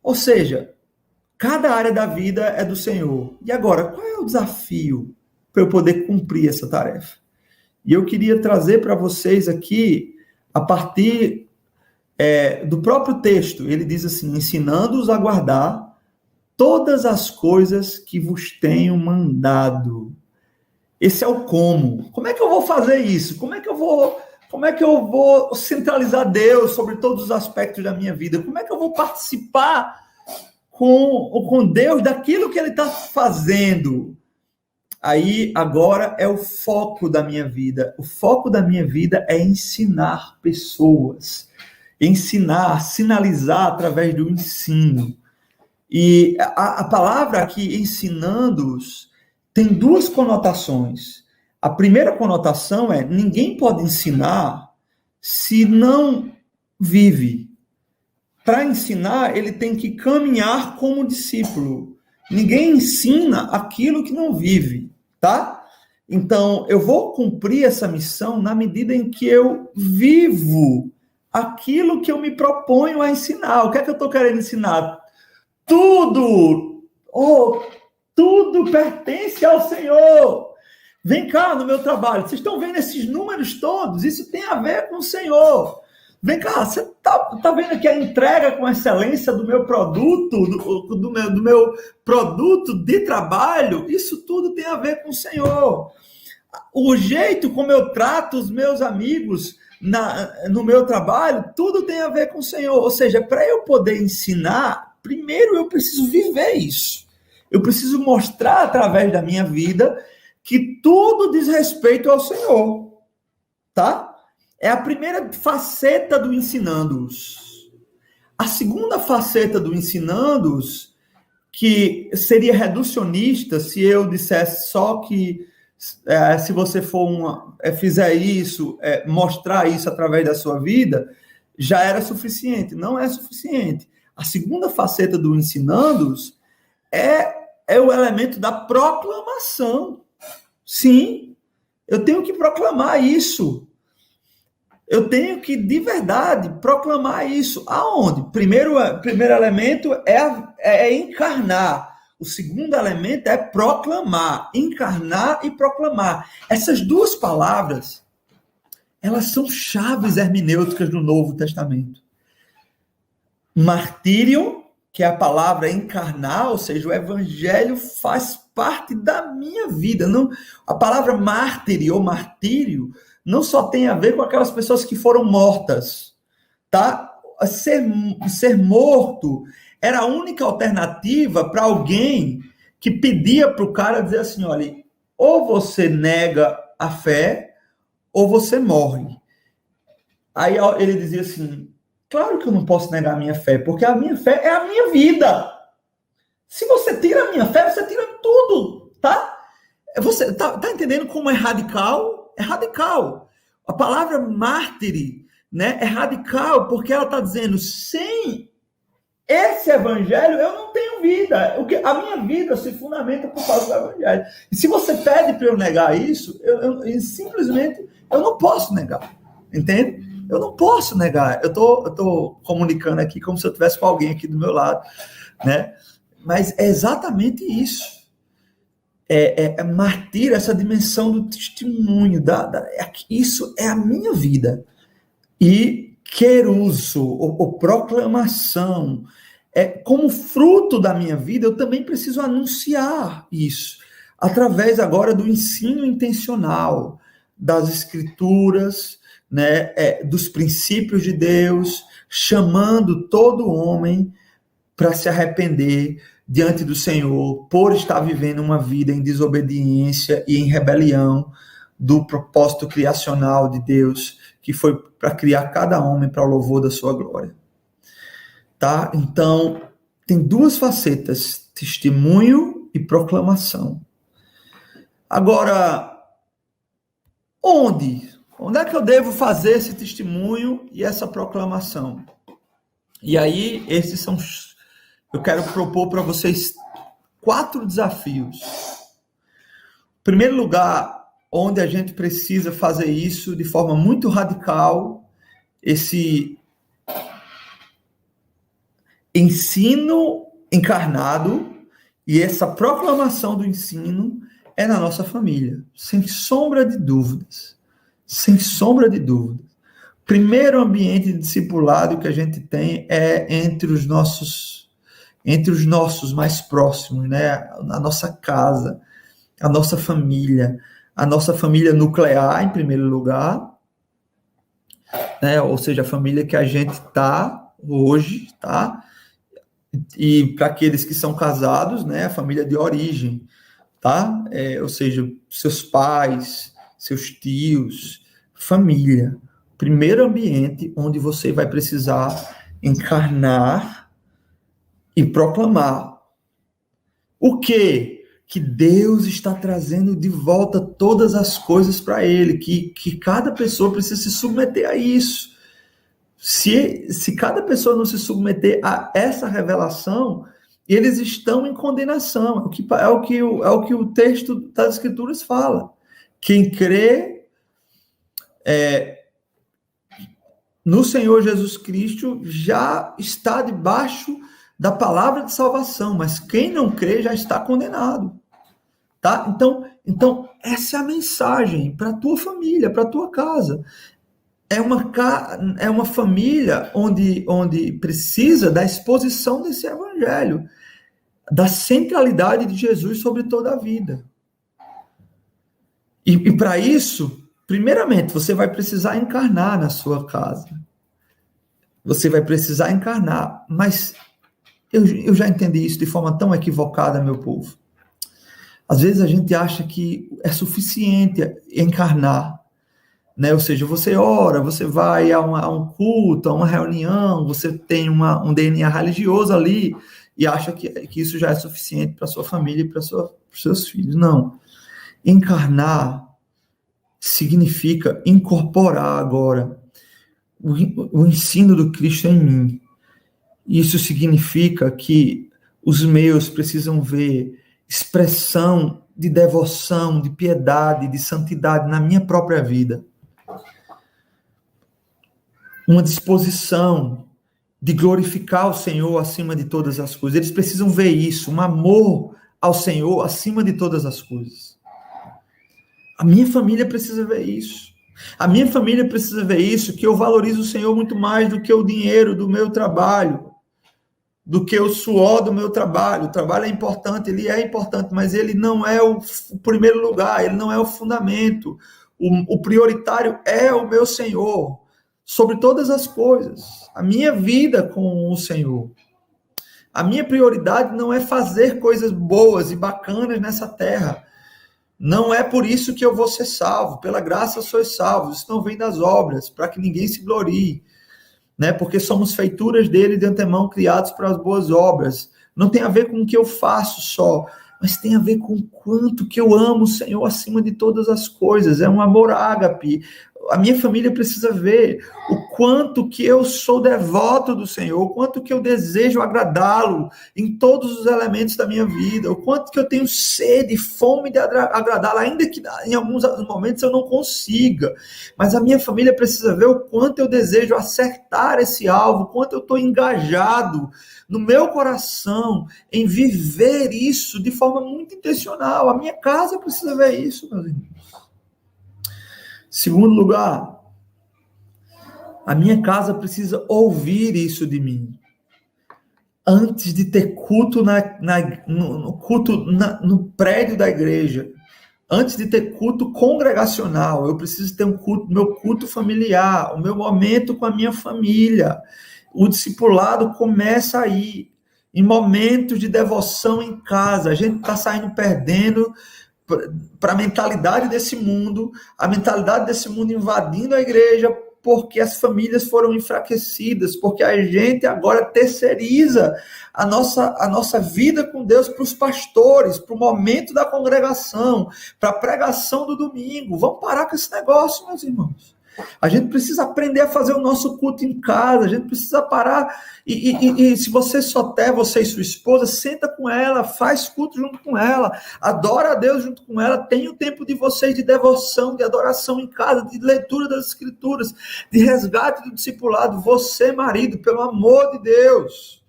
Ou seja, cada área da vida é do Senhor. E agora, qual é o desafio para eu poder cumprir essa tarefa? E eu queria trazer para vocês aqui, a partir do próprio texto, ele diz assim, ensinando-os a guardar todas as coisas que vos tenho mandado. Esse é o como. Como é que eu vou fazer isso? Como é que eu vou centralizar Deus sobre todos os aspectos da minha vida? Como é que eu vou participar com Deus daquilo que Ele está fazendo? Aí, agora, é o foco da minha vida. O foco da minha vida é ensinar pessoas. Ensinar, sinalizar através do ensino. E a palavra aqui, ensinando-os, tem duas conotações. A primeira conotação é: ninguém pode ensinar se não vive. Para ensinar, ele tem que caminhar como discípulo. Ninguém ensina aquilo que não vive, tá? Então, eu vou cumprir essa missão na medida em que eu vivo aquilo que eu me proponho a ensinar. O que é que eu estou querendo ensinar? Tudo pertence ao Senhor. Vem cá no meu trabalho, vocês estão vendo esses números todos? Isso tem a ver com o Senhor. Vem cá, você tá vendo aqui a entrega com excelência do meu produto, do meu produto de trabalho? Isso tudo tem a ver com o Senhor. O jeito como eu trato os meus amigos no meu trabalho, tudo tem a ver com o Senhor. Ou seja, para eu poder ensinar, primeiro eu preciso viver isso. Eu preciso mostrar através da minha vida que tudo diz respeito ao Senhor, tá? É a primeira faceta do ensinando-os. A segunda faceta do ensinando-os, que seria reducionista, se eu dissesse só que se você fizer isso, mostrar isso através da sua vida, já era suficiente. Não é suficiente. A segunda faceta do ensinando-os é o elemento da proclamação. Sim, eu tenho que proclamar isso. Eu tenho que, de verdade, proclamar isso. Aonde? Primeiro elemento é encarnar. O segundo elemento é proclamar. Encarnar e proclamar. Essas duas palavras, elas são chaves hermenêuticas do Novo Testamento. Martírio, que é a palavra encarnar, ou seja, o evangelho faz parte da minha vida. Não, a palavra mártir ou martírio não só tem a ver com aquelas pessoas que foram mortas, tá? Ser morto era a única alternativa para alguém que pedia para o cara dizer assim, olha, ou você nega a fé, ou você morre. Aí ele dizia assim, claro que eu não posso negar a minha fé, porque a minha fé é a minha vida. Se você tira a minha fé, você tira tudo, tá? Você tá entendendo como é radical? É radical. A palavra mártir, né, é radical, porque ela está dizendo, sem esse evangelho, eu não tenho vida. A minha vida se fundamenta por causa do evangelho. E se você pede para eu negar isso, eu simplesmente eu não posso negar. Entende? Eu não posso negar. Eu tô comunicando aqui como se eu estivesse com alguém aqui do meu lado, né? Mas é exatamente isso. Martir essa dimensão do testemunho, isso é a minha vida. E queruso, ou proclamação, como fruto da minha vida, eu também preciso anunciar isso, através agora do ensino intencional, das escrituras, né, dos princípios de Deus, chamando todo homem para se arrepender diante do Senhor, por estar vivendo uma vida em desobediência e em rebelião do propósito criacional de Deus, que foi para criar cada homem para o louvor da sua glória. Tá? Então, tem duas facetas, testemunho e proclamação. Agora, onde é que eu devo fazer esse testemunho e essa proclamação? E aí, eu quero propor para vocês 4 desafios. Em primeiro lugar, onde a gente precisa fazer isso de forma muito radical, esse ensino encarnado e essa proclamação do ensino é na nossa família, sem sombra de dúvidas. Sem sombra de dúvidas. Primeiro ambiente de discipulado que a gente tem é entre os nossos mais próximos, né? A nossa casa, a nossa família nuclear, em primeiro lugar, né? Ou seja, a família que a gente está hoje, tá? E para aqueles que são casados, né? A família de origem, tá? Ou seja, seus pais, seus tios, família. Primeiro ambiente onde você vai precisar encarnar e proclamar. O quê? Que Deus está trazendo de volta todas as coisas para Ele, que cada pessoa precisa se submeter a isso. Se cada pessoa não se submeter a essa revelação, eles estão em condenação. É o que o texto das Escrituras fala. Quem crê no Senhor Jesus Cristo já está debaixo da palavra de salvação, mas quem não crê já está condenado. tá? Então essa é a mensagem para a tua família, para a tua casa. É uma família onde precisa da exposição desse evangelho, da centralidade de Jesus sobre toda a vida. E para isso, primeiramente, você vai precisar encarnar na sua casa. Você vai precisar encarnar. Mas eu já entendi isso de forma tão equivocada, meu povo. Às vezes a gente acha que é suficiente encarnar, né? Ou seja, você ora, você vai a um culto, a uma reunião, você tem um DNA religioso ali e acha que isso já é suficiente para sua família e para os seus filhos. Não. Encarnar significa incorporar agora o ensino do Cristo em mim. Isso significa que os meus precisam ver expressão de devoção, de piedade, de santidade na minha própria vida. Uma disposição de glorificar o Senhor acima de todas as coisas. Eles precisam ver isso, um amor ao Senhor acima de todas as coisas. A minha família precisa ver isso. A minha família precisa ver isso, que eu valorizo o Senhor muito mais do que o dinheiro do meu trabalho, do que o suor do meu trabalho. O trabalho é importante, ele é importante, mas ele não é o primeiro lugar, ele não é o fundamento. O prioritário é o meu Senhor, sobre todas as coisas. A minha vida com o Senhor. A minha prioridade não é fazer coisas boas e bacanas nessa terra. Não é por isso que eu vou ser salvo. Pela graça sois salvos. Isso não vem das obras, para que ninguém se glorie. Né? Porque somos feituras dele de antemão, criados para as boas obras. Não tem a ver com o que eu faço só, mas tem a ver com o quanto que eu amo o Senhor acima de todas as coisas. É um amor ágape. A minha família precisa ver o quanto que eu sou devoto do Senhor, o quanto que eu desejo agradá-lo em todos os elementos da minha vida, o quanto que eu tenho sede, fome de agradá-lo, ainda que em alguns momentos eu não consiga. Mas a minha família precisa ver o quanto eu desejo acertar esse alvo, o quanto eu estou engajado no meu coração em viver isso de forma muito intencional. A minha casa precisa ver isso, meus irmãos. Segundo lugar, a minha casa precisa ouvir isso de mim. Antes de ter culto no prédio da igreja, antes de ter culto congregacional, eu preciso ter meu culto familiar, o meu momento com a minha família. O discipulado começa aí, em momentos de devoção em casa. A gente está saindo perdendo para a mentalidade desse mundo, a mentalidade desse mundo invadindo a igreja, porque as famílias foram enfraquecidas, porque a gente agora terceiriza a nossa vida com Deus para os pastores, para o momento da congregação, para a pregação do domingo. Vamos parar com esse negócio, meus irmãos. A gente precisa aprender a fazer o nosso culto em casa, a gente precisa parar, e se você você e sua esposa, senta com ela, faz culto junto com ela, adora a Deus junto com ela, tenha o tempo de vocês de devoção, de adoração em casa, de leitura das escrituras, de resgate do discipulado. Você, marido, pelo amor de Deus,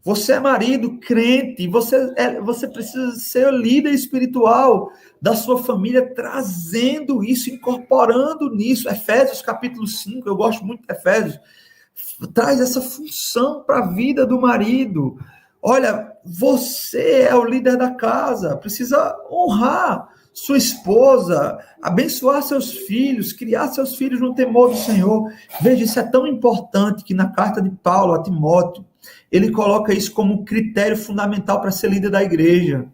você é marido, crente, você precisa ser líder espiritual da sua família, trazendo isso, incorporando nisso. Efésios capítulo 5, eu gosto muito de Efésios, traz essa função para a vida do marido. Olha, você é o líder da casa, precisa honrar sua esposa, abençoar seus filhos, criar seus filhos no temor do Senhor. Veja, isso é tão importante que na carta de Paulo a Timóteo, ele coloca isso como critério fundamental para ser líder da igreja.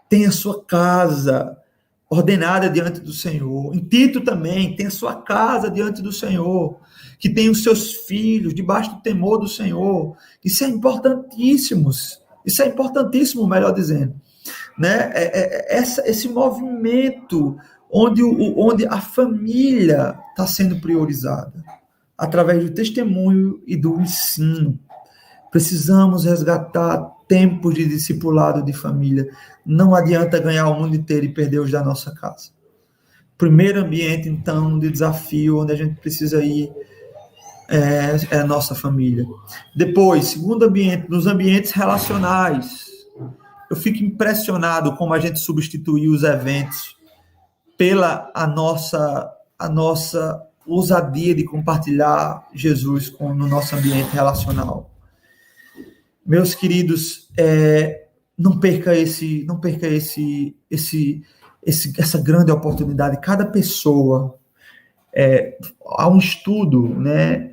Tenha a sua casa ordenada diante do Senhor. Em Tito também, tenha a sua casa diante do Senhor. Que tenha os seus filhos debaixo do temor do Senhor. Isso é importantíssimo. Isso é importantíssimo, melhor dizendo. Né? Esse movimento onde a família está sendo priorizada. Através do testemunho e do ensino. Precisamos resgatar tempos de discipulado de família. Não adianta ganhar o mundo inteiro e perder os da nossa casa. Primeiro ambiente, então, de desafio, onde a gente precisa ir, é a nossa família. Depois, segundo ambiente, nos ambientes relacionais. eu fico impressionado como a gente substituiu os eventos pela a nossa ousadia de compartilhar Jesus no nosso ambiente relacional. Meus queridos, não perca essa grande oportunidade. Cada pessoa, há um estudo, né?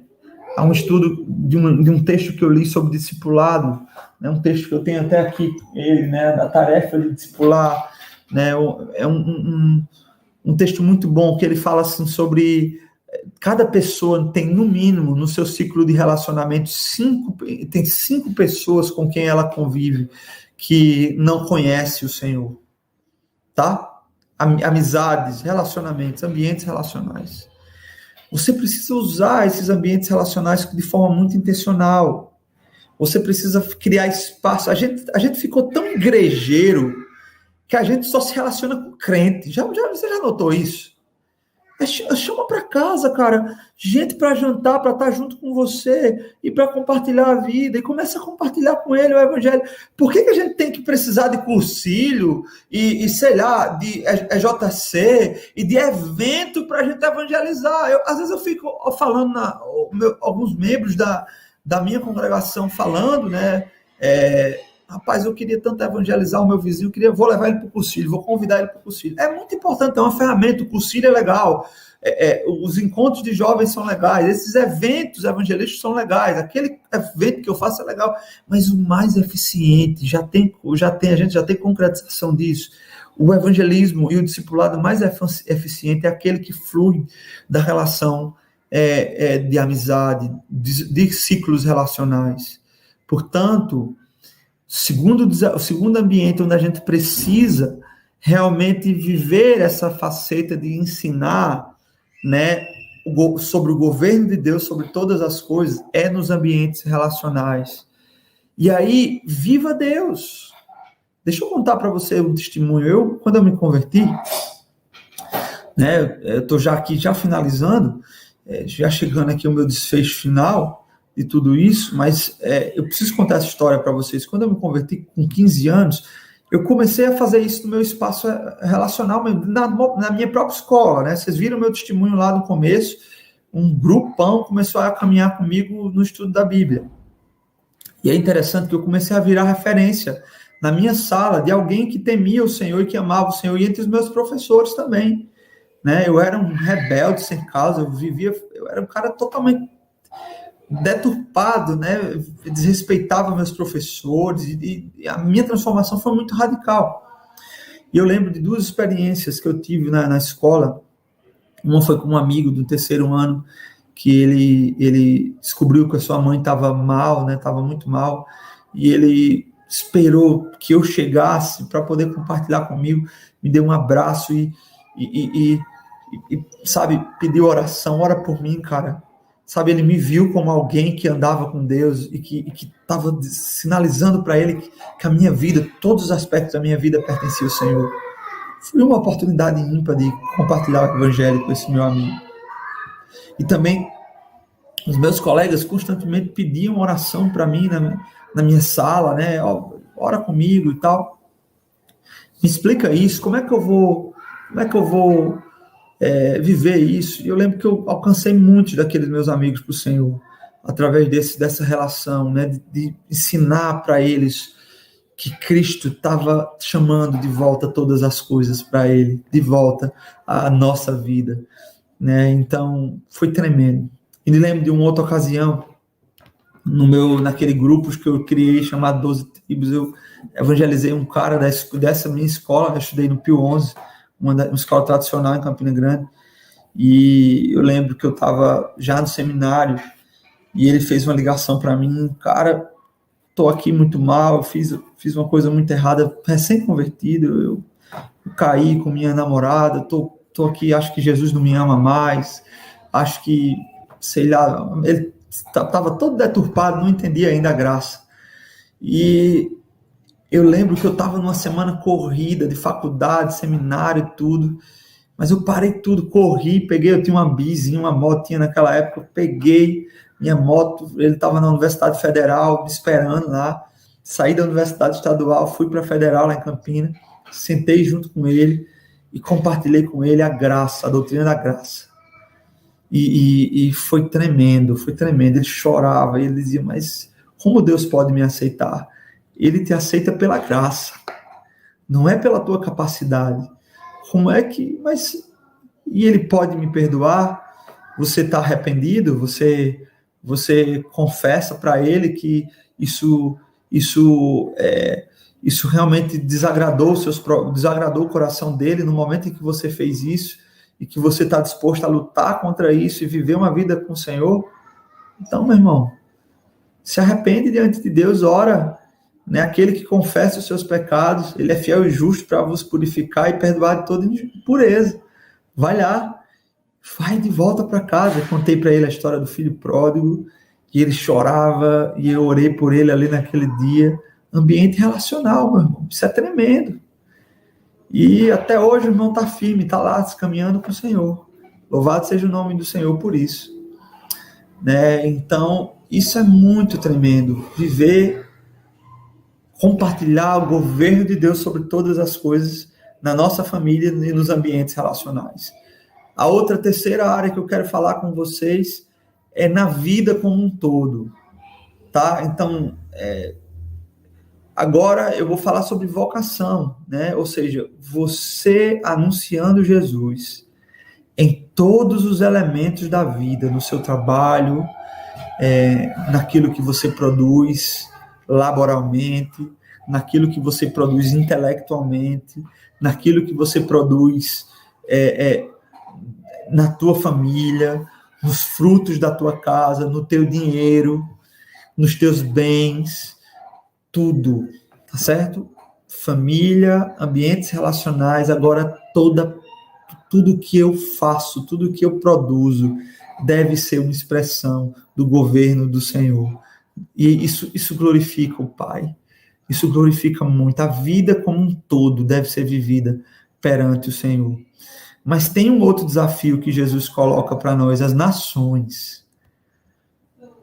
Há um estudo de um texto que eu li sobre discipulado, né? Um texto que eu tenho até aqui, né? Da tarefa de discipular, né? É um texto muito bom que ele fala assim sobre cada pessoa tem, no mínimo, no seu ciclo de relacionamento, tem 5 pessoas com quem ela convive que não conhece o Senhor, tá? Amizades, relacionamentos, ambientes relacionais. Você precisa usar esses ambientes relacionais de forma muito intencional. Você precisa criar espaço. A gente ficou tão igrejeiro que a gente só se relaciona com crente. Você já notou isso? Chama para casa, cara, gente para jantar, para estar junto com você e para compartilhar a vida, e começa a compartilhar com ele o evangelho. Por que a gente tem que precisar de cursilho e sei lá, de EJC e de evento para a gente evangelizar? Às vezes eu fico falando, alguns membros da minha congregação falando, né, rapaz, eu queria tanto evangelizar o meu vizinho, vou levar ele para o cursilho, vou convidar ele para o cursilho. É muito importante, é uma ferramenta, o cursilho é legal, os encontros de jovens são legais, esses eventos evangelísticos são legais, aquele evento que eu faço é legal, mas o mais eficiente, a gente já tem concretização disso. O evangelismo e o discipulado mais eficiente é aquele que flui da relação de amizade, de ciclos relacionais. Portanto, o segundo ambiente onde a gente precisa realmente viver essa faceta de ensinar, né, sobre o governo de Deus, sobre todas as coisas, é nos ambientes relacionais. E aí, viva Deus. Deixa eu contar para você um testemunho. Quando eu me converti, né, eu estou já aqui, já finalizando, já chegando aqui ao meu desfecho final de tudo isso, mas eu preciso contar essa história para vocês. Quando eu me converti com 15 anos, eu comecei a fazer isso no meu espaço relacional, na minha própria escola, né? Vocês viram meu testemunho lá no começo, um grupão começou a caminhar comigo no estudo da Bíblia. E é interessante que eu comecei a virar referência na minha sala de alguém que temia o Senhor e que amava o Senhor, e entre os meus professores também, né? Eu era um rebelde sem causa, eu era um cara totalmente deturpado, né? Desrespeitava meus professores, e a minha transformação foi muito radical. E eu lembro de 2 experiências que eu tive na escola. Uma foi com um amigo do 3º ano, que ele descobriu que a sua mãe estava mal, né? Estava muito mal, e ele esperou que eu chegasse para poder compartilhar comigo, me deu um abraço e sabe, pediu oração, ora por mim, cara. Sabe, ele me viu como alguém que andava com Deus e que estava sinalizando para ele que a minha vida, todos os aspectos da minha vida pertenciam ao Senhor. Foi uma oportunidade ímpar de compartilhar o evangelho com esse meu amigo. E também os meus colegas constantemente pediam oração para mim na minha sala, né? Ora comigo e tal. Me explica isso, como é que eu vou viver isso? E eu lembro que eu alcancei muitos daqueles meus amigos para o Senhor, através dessa relação, né, de ensinar para eles que Cristo estava chamando de volta todas as coisas para ele, de volta à nossa vida, né? Então, foi tremendo. E me lembro de uma outra ocasião, naquele grupo que eu criei, chamado 12 Tribos, eu evangelizei um cara dessa minha escola, eu estudei no Pio 11, uma escola tradicional em Campina Grande, e eu lembro que eu estava já no seminário, e ele fez uma ligação para mim: cara, estou aqui muito mal, fiz uma coisa muito errada, recém-convertido, eu caí com minha namorada, estou aqui, acho que Jesus não me ama mais, acho que, sei lá, ele estava todo deturpado, não entendia ainda a graça. E eu lembro que eu estava numa semana corrida de faculdade, seminário e tudo, mas eu parei tudo, corri, eu tinha uma bizinha, uma motinha naquela época, eu peguei minha moto, ele estava na Universidade Federal me esperando lá, saí da Universidade Estadual, fui para a Federal lá em Campinas, sentei junto com ele e compartilhei com ele a graça, a doutrina da graça. E foi tremendo, foi tremendo. Ele chorava, ele dizia, mas como Deus pode me aceitar? Ele te aceita pela graça, não é pela tua capacidade. Como é que... E ele pode me perdoar? Você está arrependido? Você confessa para ele que isso realmente desagradou o coração dele no momento em que você fez isso, e que você está disposto a lutar contra isso e viver uma vida com o Senhor? Então, meu irmão, se arrepende diante de Deus, ora, né? Aquele que confessa os seus pecados, ele é fiel e justo para vos purificar e perdoar de toda impureza. Vai lá, vai de volta para casa. Eu contei para ele a história do filho pródigo, que ele chorava, e eu orei por ele ali naquele dia. Ambiente relacional, meu irmão, isso é tremendo. E até hoje o irmão está firme, está lá caminhando com o Senhor. Louvado seja o nome do Senhor por isso. Né? Então, isso é muito tremendo. Viver, compartilhar o governo de Deus sobre todas as coisas na nossa família e nos ambientes relacionais. A outra, terceira área que eu quero falar com vocês é na vida como um todo. Tá? Então, agora eu vou falar sobre vocação, né? Ou seja, você anunciando Jesus em todos os elementos da vida, no seu trabalho, naquilo que você produz laboralmente, naquilo que você produz intelectualmente, naquilo que você produz na tua família, nos frutos da tua casa, no teu dinheiro, nos teus bens, tudo, tá certo? Família, ambientes relacionais, agora tudo que eu faço, tudo que eu produzo deve ser uma expressão do governo do Senhor. E isso glorifica o Pai. Isso glorifica muito. A vida como um todo deve ser vivida perante o Senhor. Mas tem um outro desafio que Jesus coloca para nós, as nações.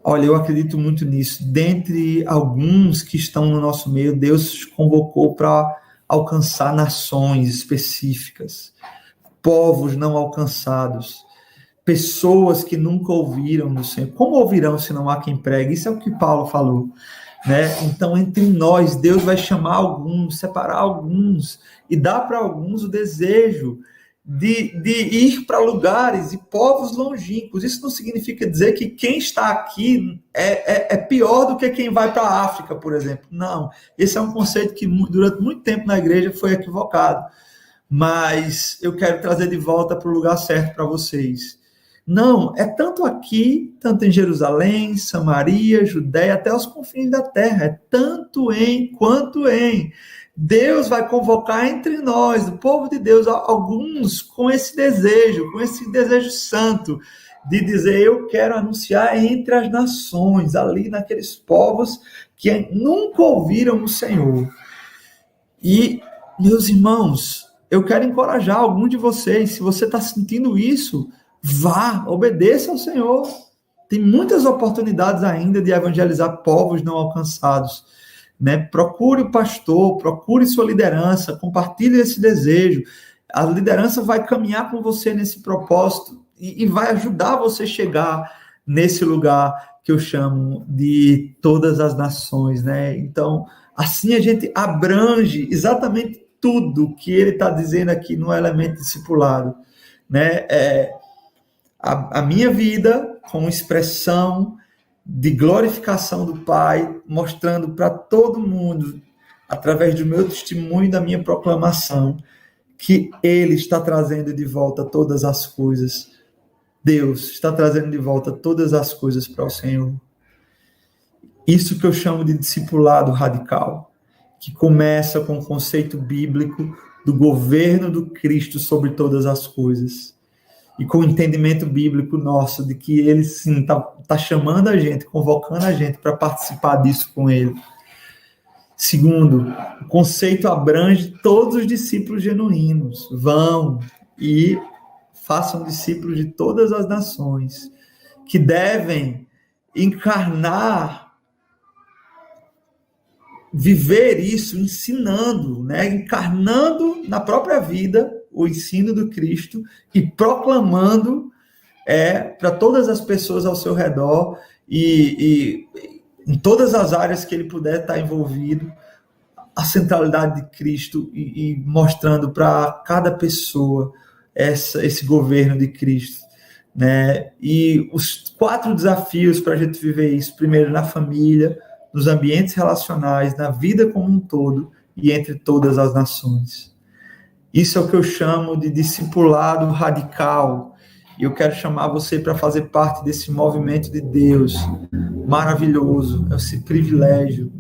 Olha, eu acredito muito nisso. Dentre alguns que estão no nosso meio, Deus convocou para alcançar nações específicas, povos não alcançados, pessoas que nunca ouviram do Senhor. Como ouvirão se não há quem pregue? Isso é o que Paulo falou, né? Então, entre nós, Deus vai chamar alguns, separar alguns e dar para alguns o desejo de ir para lugares e povos longínquos. Isso não significa dizer que quem está aqui é pior do que quem vai para a África, por exemplo. Não, esse é um conceito que durante muito tempo na igreja foi equivocado. Mas eu quero trazer de volta para o lugar certo para vocês. Não, é tanto aqui, tanto em Jerusalém, Samaria, Judéia, até os confins da terra. É tanto em quanto em. Deus vai convocar entre nós, do povo de Deus, alguns com esse desejo santo, de dizer, eu quero anunciar entre as nações, ali naqueles povos que nunca ouviram o Senhor. E, meus irmãos, eu quero encorajar algum de vocês, se você está sentindo isso, vá, obedeça ao Senhor. Tem muitas oportunidades ainda de evangelizar povos não alcançados, né? Procure o pastor, procure sua liderança, compartilhe esse desejo. A liderança vai caminhar com você nesse propósito e vai ajudar você a chegar nesse lugar que eu chamo de todas as nações, né? Então, assim a gente abrange exatamente tudo que ele está dizendo aqui no elemento discipulado, né? A minha vida como expressão de glorificação do Pai, mostrando para todo mundo, através do meu testemunho e da minha proclamação, que Ele está trazendo de volta todas as coisas. Deus está trazendo de volta todas as coisas para o Senhor. Isso que eu chamo de discipulado radical, que começa com o conceito bíblico do governo do Cristo sobre todas as coisas. E com o entendimento bíblico nosso de que ele, sim, está chamando a gente, convocando a gente para participar disso com ele. Segundo, o conceito abrange todos os discípulos genuínos. Vão e façam discípulos de todas as nações, que devem encarnar viver isso ensinando, né, encarnando na própria vida o ensino do Cristo e proclamando para todas as pessoas ao seu redor e em todas as áreas que ele puder estar envolvido, a centralidade de Cristo e mostrando para cada pessoa esse governo de Cristo, né? E os 4 desafios para a gente viver isso: primeiro, na família, nos ambientes relacionais, na vida como um todo e entre todas as nações. Isso é o que eu chamo de discipulado radical. E eu quero chamar você para fazer parte desse movimento de Deus maravilhoso, esse privilégio,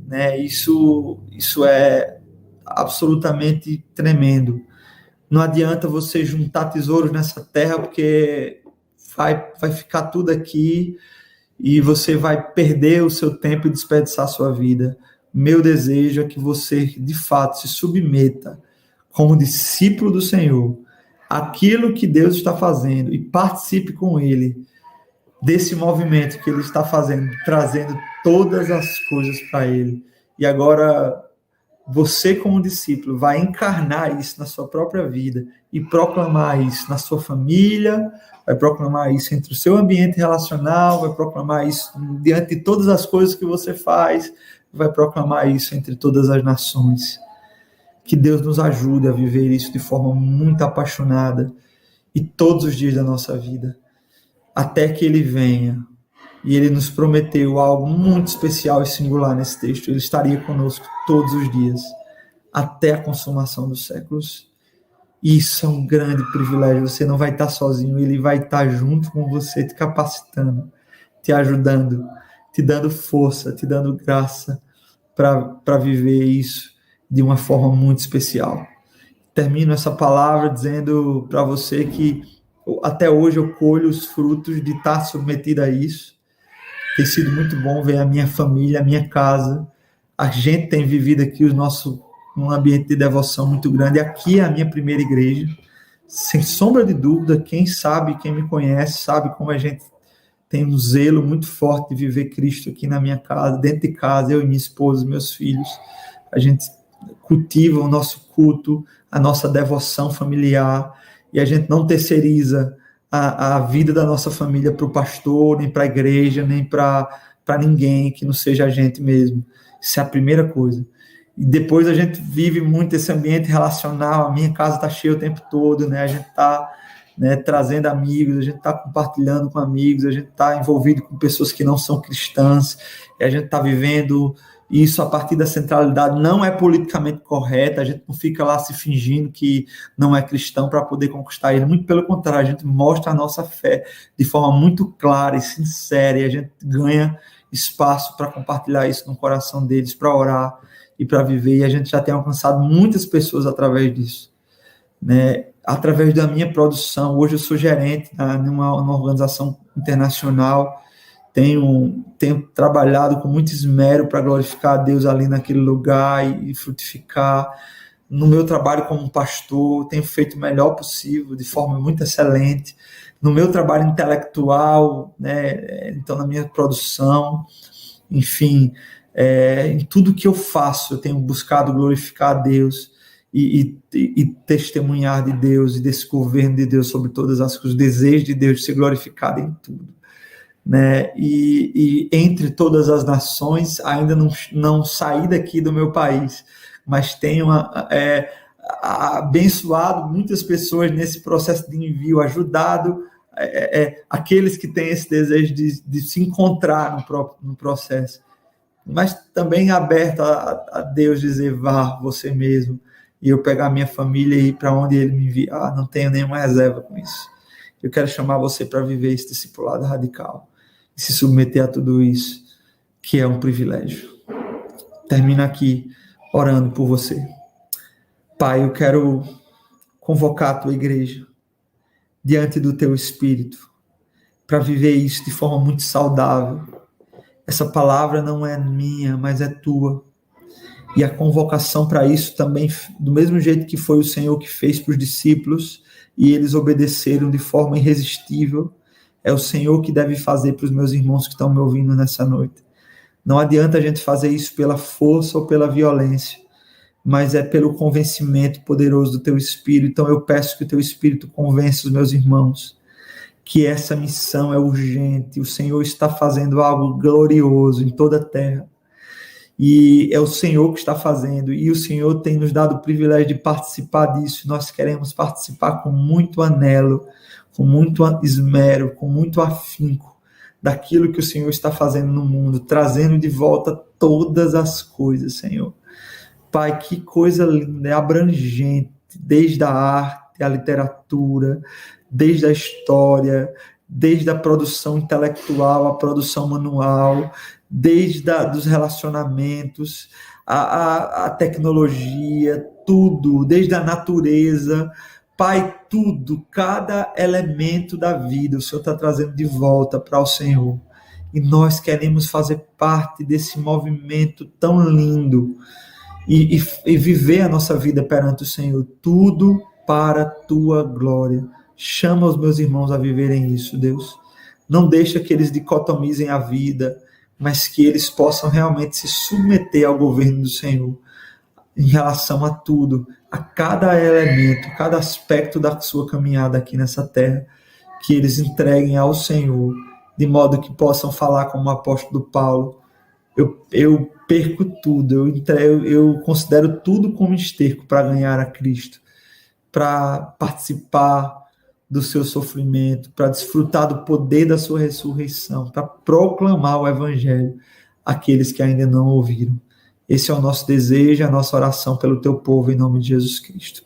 né? Isso é absolutamente tremendo. Não adianta você juntar tesouros nessa terra, porque vai ficar tudo aqui e você vai perder o seu tempo e desperdiçar a sua vida. Meu desejo é que você, de fato, se submeta como discípulo do Senhor àquilo que Deus está fazendo e participe com Ele desse movimento que Ele está fazendo, trazendo todas as coisas para Ele. E agora, você como discípulo vai encarnar isso na sua própria vida e proclamar isso na sua família, vai proclamar isso entre o seu ambiente relacional, vai proclamar isso diante de todas as coisas que você faz, vai proclamar isso entre todas as nações. Que Deus nos ajude a viver isso de forma muito apaixonada e todos os dias da nossa vida, até que Ele venha. E Ele nos prometeu algo muito especial e singular nesse texto. Ele estaria conosco todos os dias, até a consumação dos séculos. Isso é um grande privilégio. Você não vai estar sozinho, Ele vai estar junto com você, te capacitando, te ajudando, te dando força, te dando graça para viver isso de uma forma muito especial. Termino essa palavra dizendo para você que até hoje eu colho os frutos de estar submetido a isso. Tem sido muito bom ver a minha família, a minha casa. A gente tem vivido aqui um ambiente de devoção muito grande. Aqui é a minha primeira igreja. Sem sombra de dúvida, quem sabe, quem me conhece, sabe como a gente tem um zelo muito forte de viver Cristo aqui na minha casa, dentro de casa, eu e minha esposa, meus filhos. A gente cultiva o nosso culto, a nossa devoção familiar, e a gente não terceiriza a vida da nossa família para o pastor, nem para a igreja, nem para ninguém que não seja a gente mesmo. Isso é a primeira coisa. E depois a gente vive muito esse ambiente relacional. A minha casa está cheia o tempo todo, né? A gente está, né, trazendo amigos, a gente está compartilhando com amigos, a gente está envolvido com pessoas que não são cristãs, e a gente está vivendo isso a partir da centralidade. Não é politicamente correto, a gente não fica lá se fingindo que não é cristão para poder conquistar ele, muito pelo contrário, a gente mostra a nossa fé de forma muito clara e sincera, e a gente ganha espaço para compartilhar isso no coração deles, para orar e para viver, e a gente já tem alcançado muitas pessoas através disso, né? Através da minha produção. Hoje eu sou gerente numa organização internacional. Tenho trabalhado com muito esmero para glorificar a Deus ali naquele lugar e frutificar. No meu trabalho como pastor, tenho feito o melhor possível, de forma muito excelente. No meu trabalho intelectual, né, então na minha produção, enfim, em tudo que eu faço, eu tenho buscado glorificar a Deus e testemunhar de Deus e desse governo de Deus sobre todas as coisas, o desejo de Deus de ser glorificado em tudo. Né? E entre todas as nações, ainda não saí daqui do meu país, mas tenho abençoado muitas pessoas nesse processo de envio, ajudado aqueles que têm esse desejo de se encontrar no processo, mas também aberto a Deus dizer: vá você mesmo, e eu pegar minha família e ir para onde Ele me enviar. Não tenho nenhuma reserva com isso. Eu quero chamar você para viver esse discipulado radical e se submeter a tudo isso, que é um privilégio. Termino aqui orando por você. Pai, eu quero convocar a tua igreja diante do teu Espírito para viver isso de forma muito saudável. Essa palavra não é minha, mas é tua. E a convocação para isso também, do mesmo jeito que foi o Senhor que fez para os discípulos, e eles obedeceram de forma irresistível, é o Senhor que deve fazer para os meus irmãos que estão me ouvindo nessa noite. Não adianta a gente fazer isso pela força ou pela violência, mas é pelo convencimento poderoso do teu Espírito. Então eu peço que o teu Espírito convença os meus irmãos que essa missão é urgente, o Senhor está fazendo algo glorioso em toda a terra, e é o Senhor que está fazendo, e o Senhor tem nos dado o privilégio de participar disso. Nós queremos participar com muito anelo, com muito esmero, com muito afinco, daquilo que o Senhor está fazendo no mundo, trazendo de volta todas as coisas, Senhor. Pai, que coisa linda, é abrangente, desde a arte, a literatura, desde a história, desde a produção intelectual, a produção manual, desde dos relacionamentos, a tecnologia, tudo, desde a natureza. Pai, tudo, cada elemento da vida, o Senhor está trazendo de volta para o Senhor. E nós queremos fazer parte desse movimento tão lindo e viver a nossa vida perante o Senhor, tudo para a tua glória. Chama os meus irmãos a viverem isso, Deus. Não deixa que eles dicotomizem a vida, mas que eles possam realmente se submeter ao governo do Senhor em relação a tudo, a cada elemento, cada aspecto da sua caminhada aqui nessa terra, que eles entreguem ao Senhor, de modo que possam falar como o apóstolo Paulo: eu perco tudo, eu considero tudo como esterco para ganhar a Cristo, para participar do seu sofrimento, para desfrutar do poder da sua ressurreição, para proclamar o Evangelho àqueles que ainda não ouviram. Esse é o nosso desejo, a nossa oração pelo teu povo, em nome de Jesus Cristo.